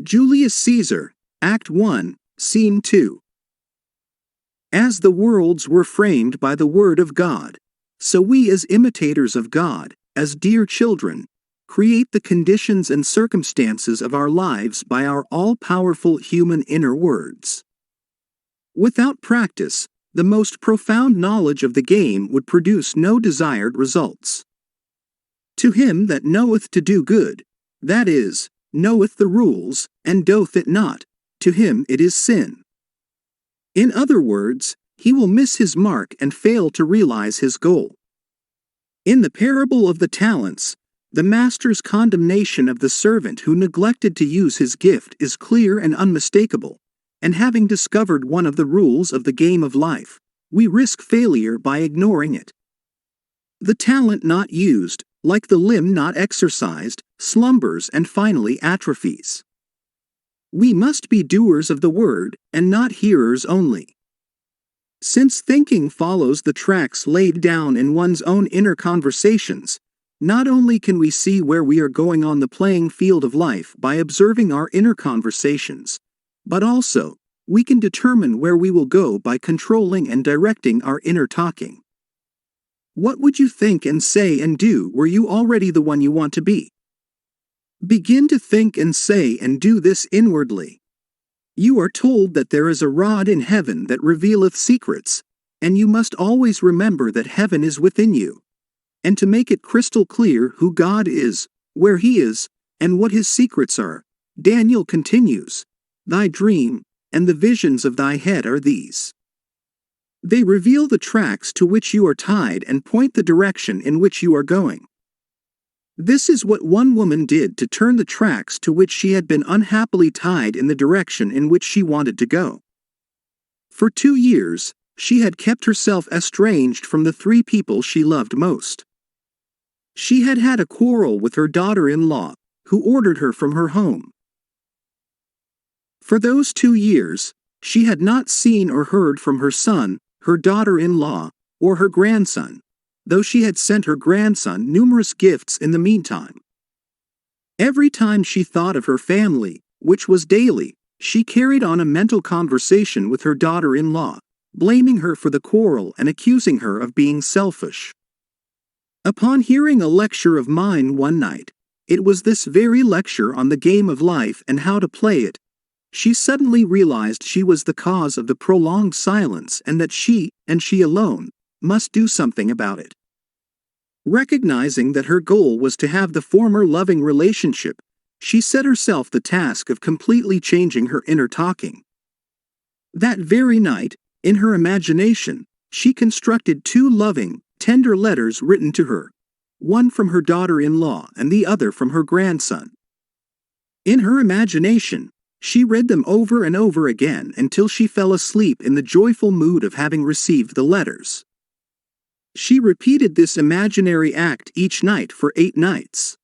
Julius Caesar, Act 1, Scene 2. As the worlds were framed by the word of God, so we as imitators of God, as dear children, create the conditions and circumstances of our lives by our all-powerful human inner words. Without practice, the most profound knowledge of the game would produce no desired results. To him that knoweth to do good, that is, knoweth the rules, and doth it not, to him it is sin. In other words, he will miss his mark and fail to realize his goal. In the parable of the talents, the master's condemnation of the servant who neglected to use his gift is clear and unmistakable, and having discovered one of the rules of the game of life, we risk failure by ignoring it. The talent not used, like the limb not exercised, slumbers and finally atrophies. We must be doers of the word, and not hearers only. Since thinking follows the tracks laid down in one's own inner conversations, not only can we see where we are going on the playing field of life by observing our inner conversations, but also, we can determine where we will go by controlling and directing our inner talking. What would you think and say and do were you already the one you want to be? Begin to think and say and do this inwardly. You are told that there is a rod in heaven that revealeth secrets, and you must always remember that heaven is within you. And to make it crystal clear who God is, where He is, and what His secrets are, Daniel continues, "Thy dream, and the visions of thy head are these. They reveal the tracks to which you are tied and point the direction in which you are going." This is what one woman did to turn the tracks to which she had been unhappily tied in the direction in which she wanted to go. For 2 years, she had kept herself estranged from the 3 people she loved most. She had had a quarrel with her daughter-in-law, who ordered her from her home. For those 2 years, she had not seen or heard from her son, her daughter-in-law, or her grandson. though she had sent her grandson numerous gifts in the meantime. Every time she thought of her family, which was daily, she carried on a mental conversation with her daughter-in-law, blaming her for the quarrel and accusing her of being selfish. Upon hearing a lecture of mine one night, it was this very lecture on the game of life and how to play it, she suddenly realized she was the cause of the prolonged silence and that she, and she alone, must do something about it. Recognizing that her goal was to have the former loving relationship, she set herself the task of completely changing her inner talking. That very night, in her imagination, she constructed 2 loving, tender letters written to her, one from her daughter-in-law and the other from her grandson. In her imagination, she read them over and over again until she fell asleep in the joyful mood of having received the letters. She repeated this imaginary act each night for 8 nights.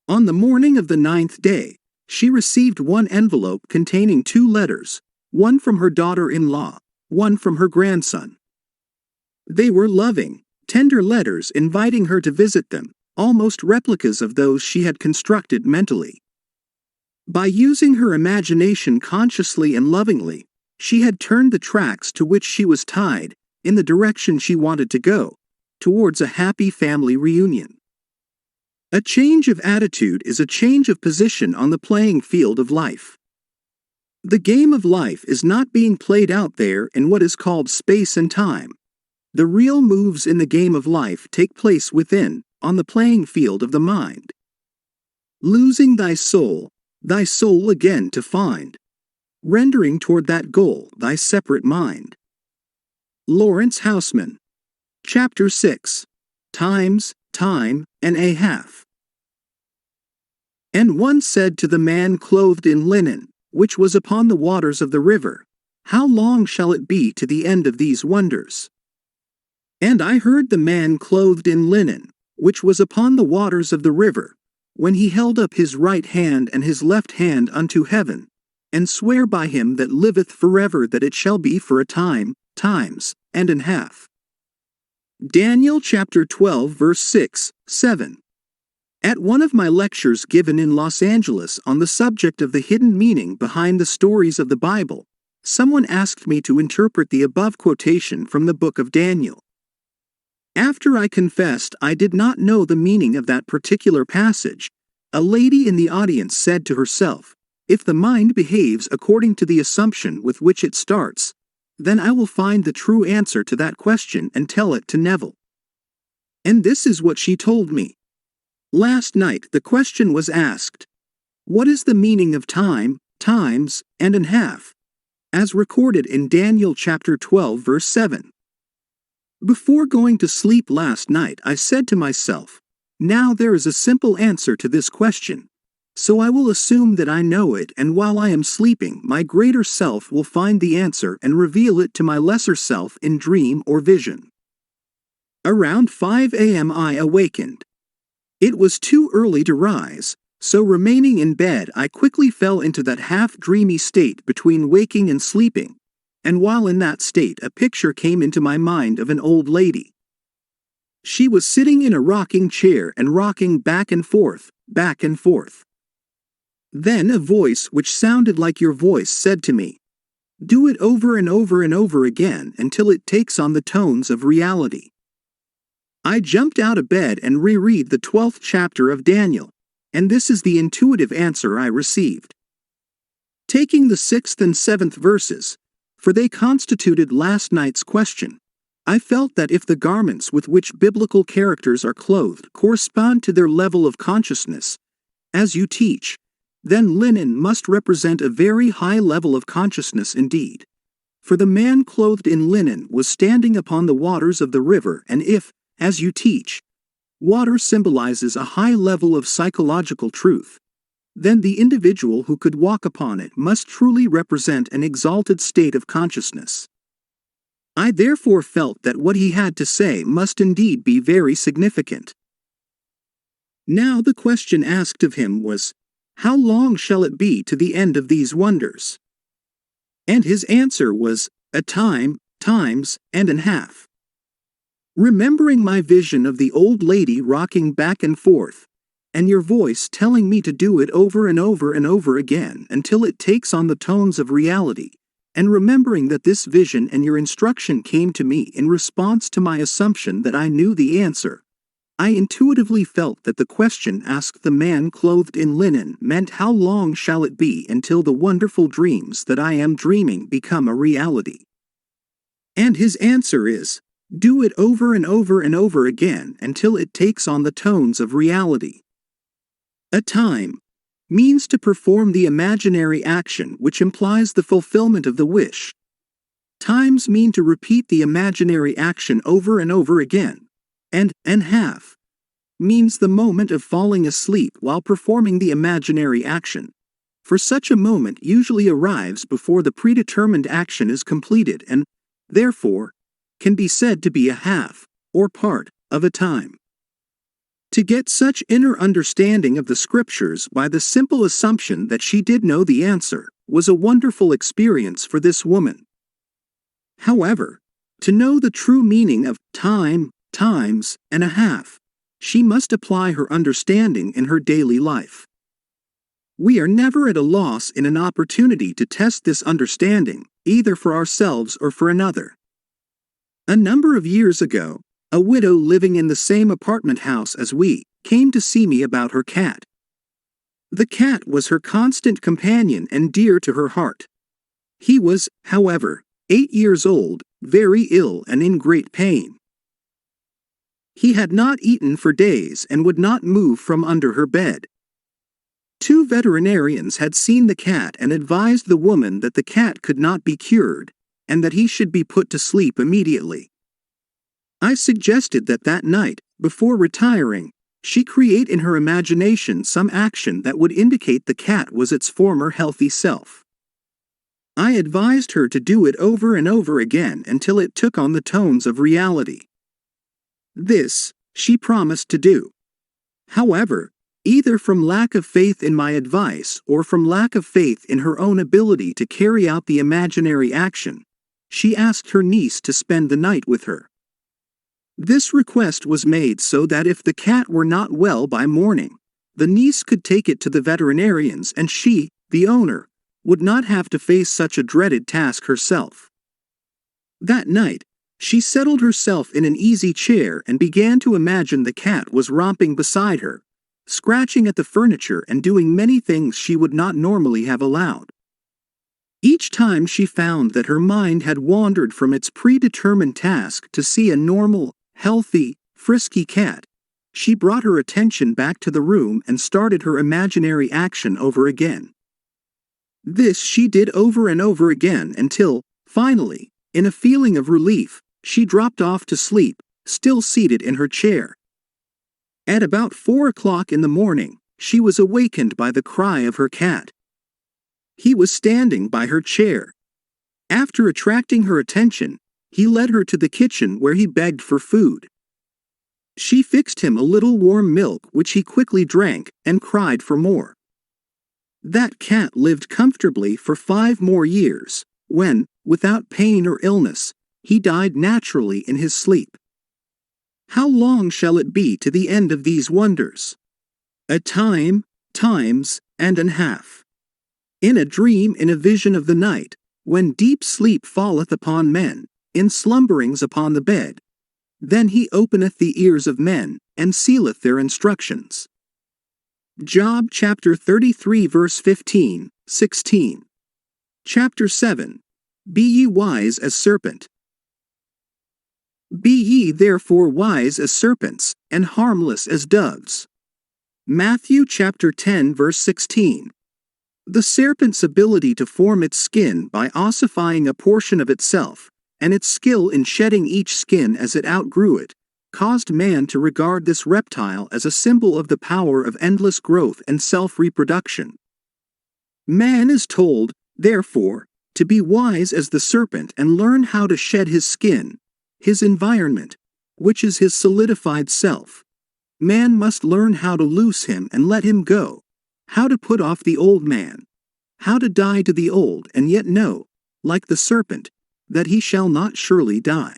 On the morning of the 9th day, she received one envelope containing 2 letters, one from her daughter-in-law, one from her grandson. They were loving, tender letters inviting her to visit them, almost replicas of those she had constructed mentally. By using her imagination consciously and lovingly, she had turned the tracks to which she was tied, in the direction she wanted to go, towards a happy family reunion. A change of attitude is a change of position on the playing field of life. The game of life is not being played out there in what is called space and time. The real moves in the game of life take place within, on the playing field of the mind. Losing thy soul again to find. Rendering toward that goal thy separate mind. Lawrence Houseman. Chapter 6. Times, Time, and a Half. And one said to the man clothed in linen, which was upon the waters of the river, How long shall it be to the end of these wonders? And I heard the man clothed in linen, which was upon the waters of the river, when he held up his right hand and his left hand unto heaven, and swear by him that liveth forever that it shall be for a time, times, and an half. Daniel chapter 12 verse 6, 7. At one of my lectures given in Los Angeles on the subject of the hidden meaning behind the stories of the Bible, someone asked me to interpret the above quotation from the book of Daniel. After I confessed I did not know the meaning of that particular passage, a lady in the audience said to herself, If the mind behaves according to the assumption with which it starts, then I will find the true answer to that question and tell it to Neville. And this is what she told me. Last night the question was asked, What is the meaning of time, times, and an half? As recorded in Daniel chapter 12 verse 7. Before going to sleep last night I said to myself, Now there is a simple answer to this question. So I will assume that I know it, and while I am sleeping my greater self will find the answer and reveal it to my lesser self in dream or vision. Around 5 a.m. I awakened. It was too early to rise, so remaining in bed I quickly fell into that half-dreamy state between waking and sleeping, and while in that state a picture came into my mind of an old lady. She was sitting in a rocking chair and rocking back and forth, back and forth. Then a voice which sounded like your voice said to me, Do it over and over and over again until it takes on the tones of reality. I jumped out of bed and reread the 12th chapter of Daniel, and this is the intuitive answer I received. Taking the 6th and 7th verses, for they constituted last night's question, I felt that if the garments with which biblical characters are clothed correspond to their level of consciousness, as you teach, then linen must represent a very high level of consciousness indeed. For the man clothed in linen was standing upon the waters of the river, and if, as you teach, water symbolizes a high level of psychological truth, then the individual who could walk upon it must truly represent an exalted state of consciousness. I therefore felt that what he had to say must indeed be very significant. Now the question asked of him was, How long shall it be to the end of these wonders? And his answer was, A time, times, and an half. remembering my vision of the old lady rocking back and forth, and your voice telling me to do it over and over and over again until it takes on the tones of reality, and remembering that this vision and your instruction came to me in response to my assumption that I knew the answer, I intuitively felt that the question asked the man clothed in linen meant how long shall it be until the wonderful dreams that I am dreaming become a reality? And his answer is, do it over and over and over again until it takes on the tones of reality. A time means to perform the imaginary action which implies the fulfillment of the wish. Times mean to repeat the imaginary action over and over again. And half means the moment of falling asleep while performing the imaginary action. For such a moment usually arrives before the predetermined action is completed and, therefore, can be said to be a half, or part, of a time. To get such inner understanding of the scriptures by the simple assumption that she did know the answer was a wonderful experience for this woman. However, to know the true meaning of time, times, and a half, she must apply her understanding in her daily life. We are never at a loss in an opportunity to test this understanding, either for ourselves or for another. A number of years ago, a widow living in the same apartment house as we came to see me about her cat. The cat was her constant companion and dear to her heart. He was, however, 8 years old, very ill and in great pain. He had not eaten for days and would not move from under her bed. 2 veterinarians had seen the cat and advised the woman that the cat could not be cured, and that he should be put to sleep immediately. I suggested that night, before retiring, she create in her imagination some action that would indicate the cat was its former healthy self. I advised her to do it over and over again until it took on the tones of reality. This, she promised to do. However, either from lack of faith in my advice or from lack of faith in her own ability to carry out the imaginary action, she asked her niece to spend the night with her. This request was made so that if the cat were not well by morning, the niece could take it to the veterinarians and she, the owner, would not have to face such a dreaded task herself. That night, she settled herself in an easy chair and began to imagine the cat was romping beside her, scratching at the furniture and doing many things she would not normally have allowed. Each time she found that her mind had wandered from its predetermined task to see a normal, healthy, frisky cat, she brought her attention back to the room and started her imaginary action over again. This she did over and over again until, finally, in a feeling of relief, she dropped off to sleep, still seated in her chair. At about 4 o'clock in the morning, she was awakened by the cry of her cat. He was standing by her chair. After attracting her attention, he led her to the kitchen where he begged for food. She fixed him a little warm milk which he quickly drank and cried for more. That cat lived comfortably for 5 more years, when, without pain or illness, he died naturally in his sleep. How long shall it be to the end of these wonders? A time, times, and an half. In a dream in a vision of the night, when deep sleep falleth upon men, in slumberings upon the bed, then he openeth the ears of men, and sealeth their instructions. Job chapter 33 verse 15, 16. Chapter 7. Be ye wise as serpent. Be ye therefore wise as serpents, and harmless as doves. Matthew chapter 10 verse 16. The serpent's ability to form its skin by ossifying a portion of itself, and its skill in shedding each skin as it outgrew it, caused man to regard this reptile as a symbol of the power of endless growth and self-reproduction. Man is told, therefore, to be wise as the serpent and learn how to shed his skin, his environment, which is his solidified self. Man must learn how to loose him and let him go, how to put off the old man, how to die to the old and yet know, like the serpent, that he shall not surely die.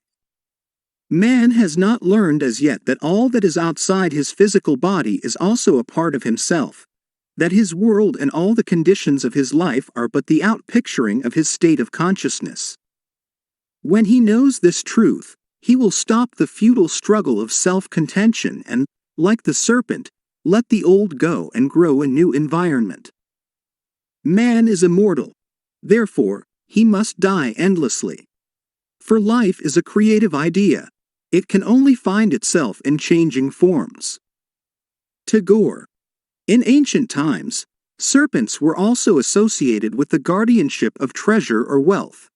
Man has not learned as yet that all that is outside his physical body is also a part of himself, that his world and all the conditions of his life are but the outpicturing of his state of consciousness. When he knows this truth, he will stop the futile struggle of self-contention and, like the serpent, let the old go and grow a new environment. Man is immortal. Therefore, he must die endlessly. For life is a creative idea. It can only find itself in changing forms. Tagore. In ancient times, serpents were also associated with the guardianship of treasure or wealth.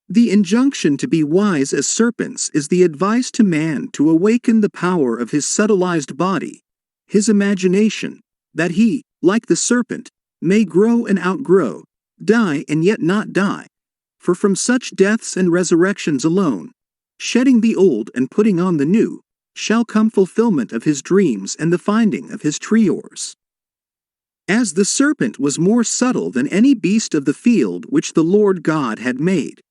The injunction to be wise as serpents is the advice to man to awaken the power of his subtilized body, his imagination, that he, like the serpent, may grow and outgrow, die and yet not die, for from such deaths and resurrections alone, shedding the old and putting on the new, shall come fulfillment of his dreams and the finding of his treasures. As the serpent was more subtle than any beast of the field which the Lord God had made.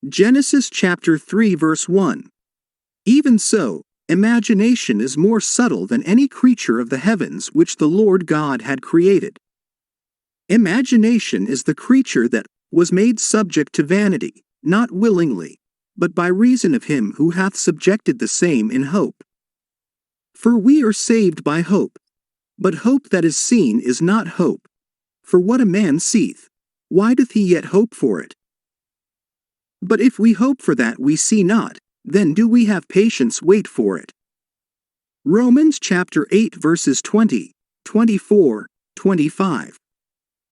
Genesis chapter 3 verse 1. Even so, imagination is more subtle than any creature of the heavens which the Lord God had created. Imagination is the creature that was made subject to vanity, not willingly, but by reason of him who hath subjected the same in hope. For we are saved by hope. But hope that is seen is not hope. For what a man seeth, why doth he yet hope for it? But if we hope for that we see not, then do we have patience wait for it. Romans chapter 8 verses 20, 24, 25.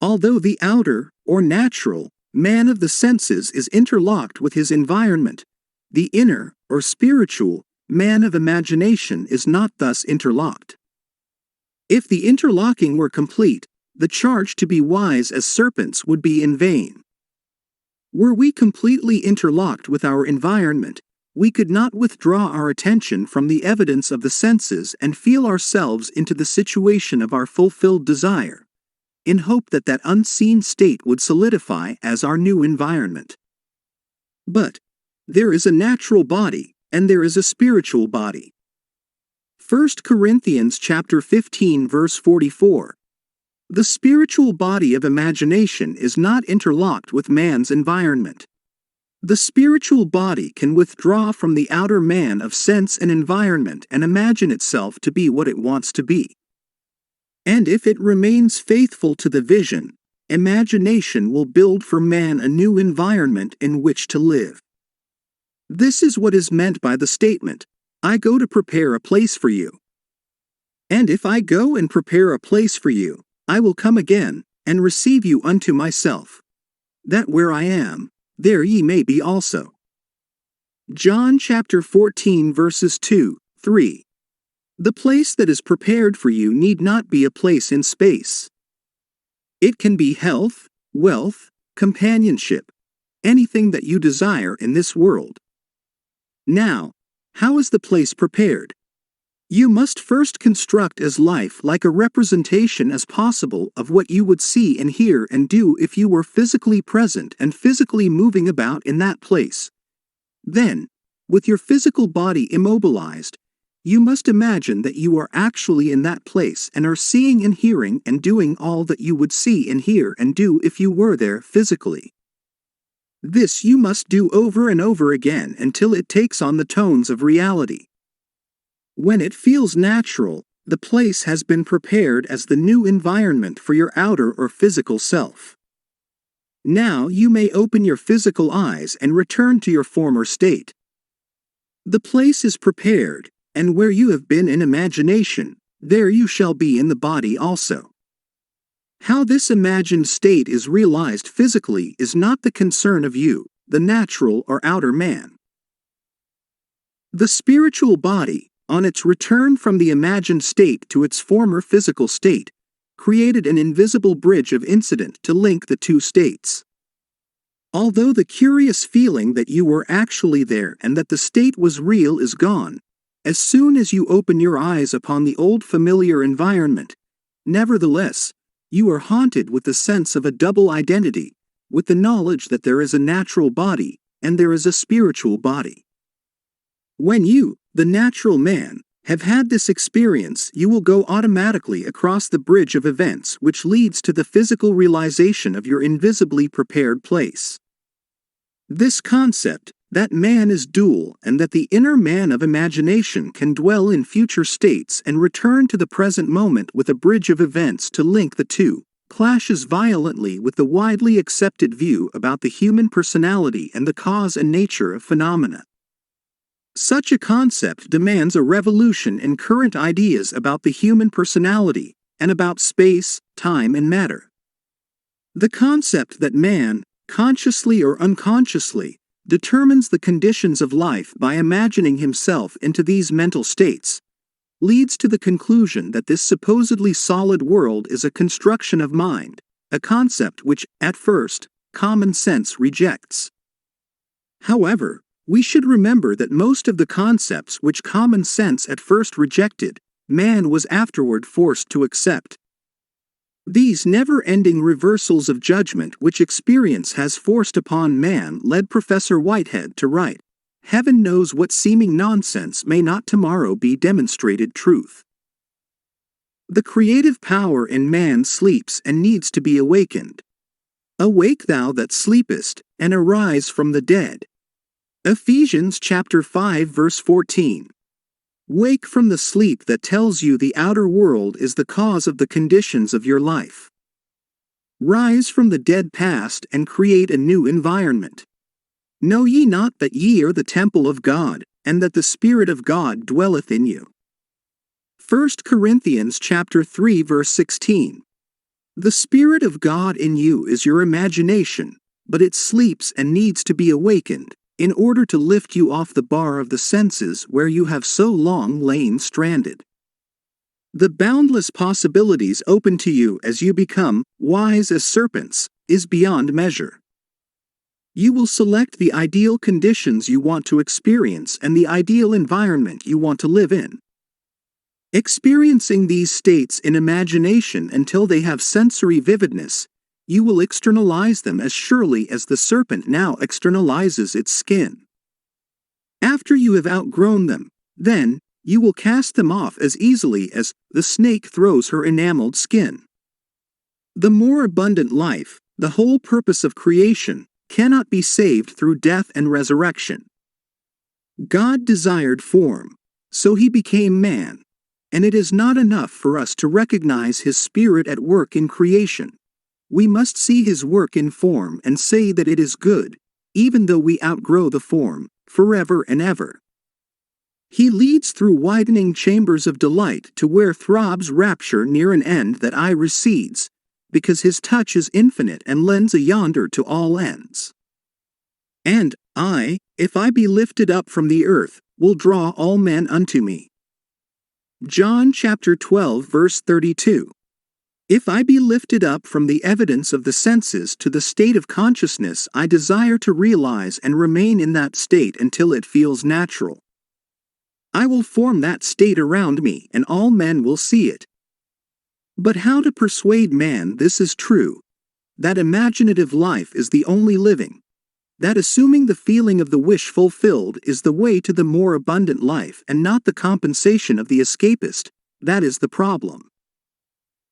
Although the outer, or natural, man of the senses is interlocked with his environment, the inner, or spiritual, man of imagination is not thus interlocked. If the interlocking were complete, the charge to be wise as serpents would be in vain. Were we completely interlocked with our environment, we could not withdraw our attention from the evidence of the senses and feel ourselves into the situation of our fulfilled desire, in hope that that unseen state would solidify as our new environment. But there is a natural body, and there is a spiritual body. 1 Corinthians chapter 15 verse 44. The spiritual body of imagination is not interlocked with man's environment. The spiritual body can withdraw from the outer man of sense and environment and imagine itself to be what it wants to be. And if it remains faithful to the vision, imagination will build for man a new environment in which to live. This is what is meant by the statement, I go to prepare a place for you. And if I go and prepare a place for you, I will come again, and receive you unto myself, that where I am, there ye may be also. John chapter 14 verses 2, 3. The place that is prepared for you need not be a place in space. It can be health, wealth, companionship, anything that you desire in this world. Now, how is the place prepared? You must first construct as life like a representation as possible of what you would see and hear and do if you were physically present and physically moving about in that place. Then, with your physical body immobilized, you must imagine that you are actually in that place and are seeing and hearing and doing all that you would see and hear and do if you were there physically. This you must do over and over again until it takes on the tones of reality. When it feels natural, the place has been prepared as the new environment for your outer or physical self. Now you may open your physical eyes and return to your former state. The place is prepared, and where you have been in imagination, there you shall be in the body also. How this imagined state is realized physically is not the concern of you, the natural or outer man. The spiritual body, on its return from the imagined state to its former physical state, created an invisible bridge of incident to link the two states. Although the curious feeling that you were actually there and that the state was real is gone, as soon as you open your eyes upon the old familiar environment, nevertheless, you are haunted with the sense of a double identity, with the knowledge that there is a natural body and there is a spiritual body. When you, the natural man, have had this experience, you will go automatically across the bridge of events which leads to the physical realization of your invisibly prepared place. This concept, that man is dual and that the inner man of imagination can dwell in future states and return to the present moment with a bridge of events to link the two, clashes violently with the widely accepted view about the human personality and the cause and nature of phenomena. Such a concept demands a revolution in current ideas about the human personality and about space, time, and matter. The concept that man, consciously or unconsciously, determines the conditions of life by imagining himself into these mental states, leads to the conclusion that this supposedly solid world is a construction of mind, a concept which, at first, common sense rejects. However, we should remember that most of the concepts which common sense at first rejected, man was afterward forced to accept. These never-ending reversals of judgment which experience has forced upon man led Professor Whitehead to write, "Heaven knows what seeming nonsense may not tomorrow be demonstrated truth." The creative power in man sleeps and needs to be awakened. "Awake thou that sleepest, and arise from the dead." Ephesians chapter 5 verse 14. Wake from the sleep that tells you the outer world is the cause of the conditions of your life. Rise from the dead past and create a new environment. Know ye not that ye are the temple of God, and that the Spirit of God dwelleth in you? 1 Corinthians chapter 3 verse 16. The Spirit of God in you is your imagination, but it sleeps and needs to be awakened, in order to lift you off the bar of the senses where you have so long lain stranded. The boundless possibilities open to you as you become wise as serpents is beyond measure. You will select the ideal conditions you want to experience and the ideal environment you want to live in. Experiencing these states in imagination until they have sensory vividness, you will externalize them as surely as the serpent now externalizes its skin. After you have outgrown them, then, you will cast them off as easily as the snake throws her enameled skin. The more abundant life, the whole purpose of creation, cannot be saved through death and resurrection. God desired form, so he became man, and it is not enough for us to recognize his Spirit at work in creation. We must see his work in form and say that it is good, even though we outgrow the form, forever and ever. He leads through widening chambers of delight to where throbs rapture near an end that eye recedes, because his touch is infinite and lends a yonder to all ends. And I, if I be lifted up from the earth, will draw all men unto me. John chapter 12 verse 32. If I be lifted up from the evidence of the senses to the state of consciousness, I desire to realize and remain in that state until it feels natural. I will form that state around me, and all men will see it. But how to persuade man this is true? That imaginative life is the only living. That assuming the feeling of the wish fulfilled is the way to the more abundant life and not the compensation of the escapist, that is the problem.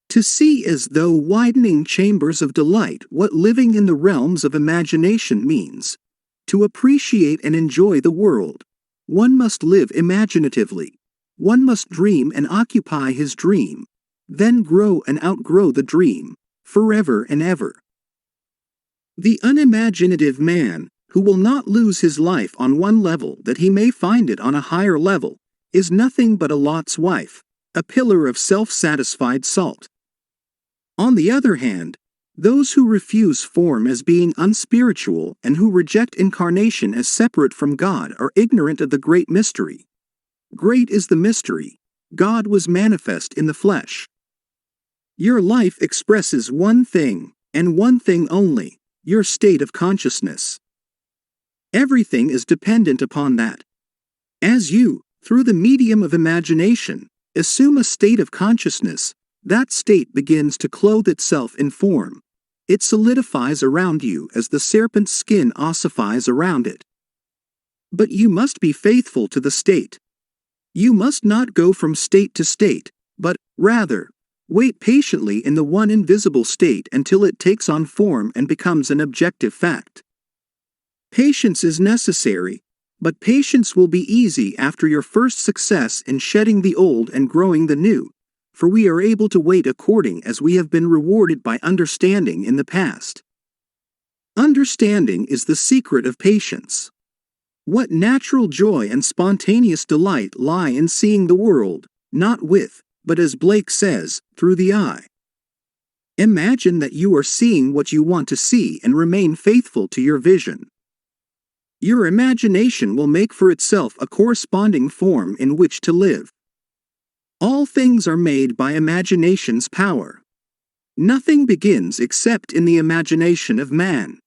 To see as though widening chambers of delight what living in the realms of imagination means. To appreciate and enjoy the world, one must live imaginatively. One must dream and occupy his dream, then grow and outgrow the dream, forever and ever. The unimaginative man, who will not lose his life on one level that he may find it on a higher level, is nothing but a Lot's wife, a pillar of self-satisfied salt. On the other hand, those who refuse form as being unspiritual and who reject incarnation as separate from God are ignorant of the great mystery. Great is the mystery. God was manifest in the flesh. Your life expresses one thing, and one thing only, your state of consciousness. Everything is dependent upon that. As you, through the medium of imagination, assume a state of consciousness, that state begins to clothe itself in form. It solidifies around you as the serpent's skin ossifies around it. But you must be faithful to the state. You must not go from state to state, but, rather, wait patiently in the one invisible state until it takes on form and becomes an objective fact. Patience is necessary, but patience will be easy after your first success in shedding the old and growing the new, for we are able to wait according as we have been rewarded by understanding in the past. Understanding is the secret of patience. What natural joy and spontaneous delight lie in seeing the world, not with, but as Blake says, through the eye. Imagine that you are seeing what you want to see and remain faithful to your vision. Your imagination will make for itself a corresponding form in which to live. All things are made by imagination's power. Nothing begins except in the imagination of man.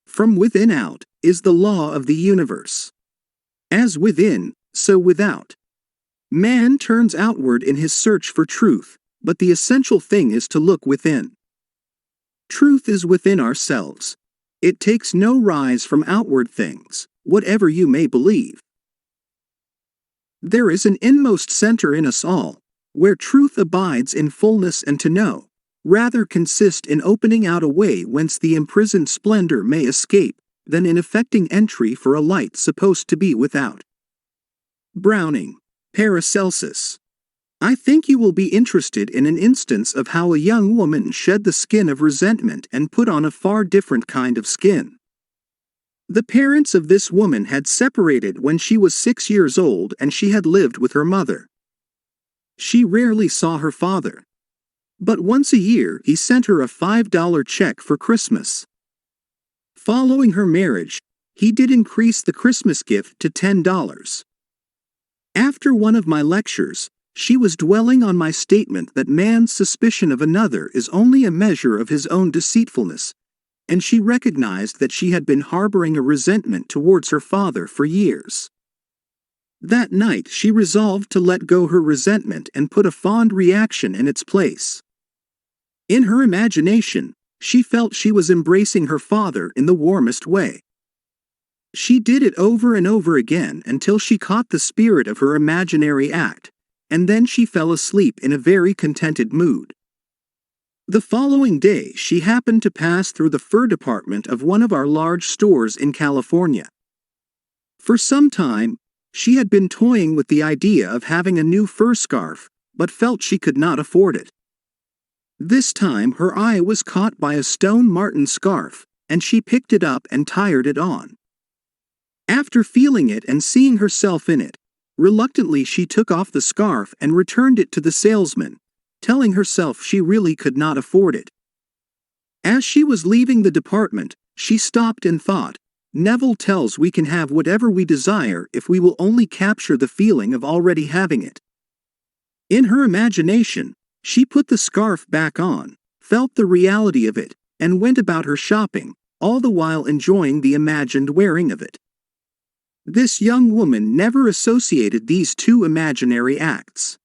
From within out is the law of the universe. As within, so without. Man turns outward in his search for truth, but the essential thing is to look within. Truth is within ourselves. It takes no rise from outward things, whatever you may believe. There is an inmost center in us all, where truth abides in fullness, and to know, rather consist in opening out a way whence the imprisoned splendor may escape, than in effecting entry for a light supposed to be without. Browning, Paracelsus. I think you will be interested in an instance of how a young woman shed the skin of resentment and put on a far different kind of skin. The parents of this woman had separated when she was 6 years old, and she had lived with her mother. She rarely saw her father. But once a year he sent her a $5 check for Christmas. Following her marriage, he did increase the Christmas gift to $10. After one of my lectures, she was dwelling on my statement that man's suspicion of another is only a measure of his own deceitfulness, and she recognized that she had been harboring a resentment towards her father for years. That night she resolved to let go her resentment and put a fond reaction in its place. In her imagination, she felt she was embracing her father in the warmest way. She did it over and over again until she caught the spirit of her imaginary act, and then she fell asleep in a very contented mood. The following day she happened to pass through the fur department of one of our large stores in California. For some time, she had been toying with the idea of having a new fur scarf, but felt she could not afford it. This time her eye was caught by a stone marten scarf, and she picked it up and tied it on. After feeling it and seeing herself in it, reluctantly she took off the scarf and returned it to the salesman, telling herself she really could not afford it. As she was leaving the department, she stopped and thought, Neville tells we can have whatever we desire if we will only capture the feeling of already having it. In her imagination, she put the scarf back on, felt the reality of it, and went about her shopping, all the while enjoying the imagined wearing of it. This young woman never associated these two imaginary acts.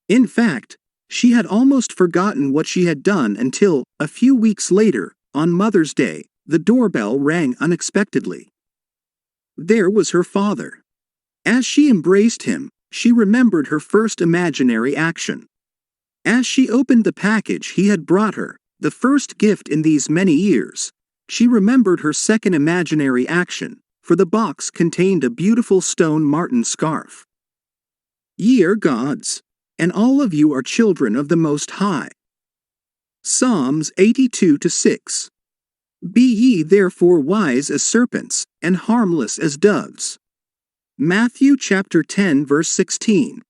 In fact, she had almost forgotten what she had done until, a few weeks later, on Mother's Day, the doorbell rang unexpectedly. There was her father. As she embraced him, she remembered her first imaginary action. As she opened the package he had brought her, the first gift in these many years, she remembered her second imaginary action, for the box contained a beautiful stone marten scarf. Ye are gods, and all of you are children of the Most High. Psalms 82-6. Be ye therefore wise as serpents, and harmless as doves. Matthew chapter 10 verse 16.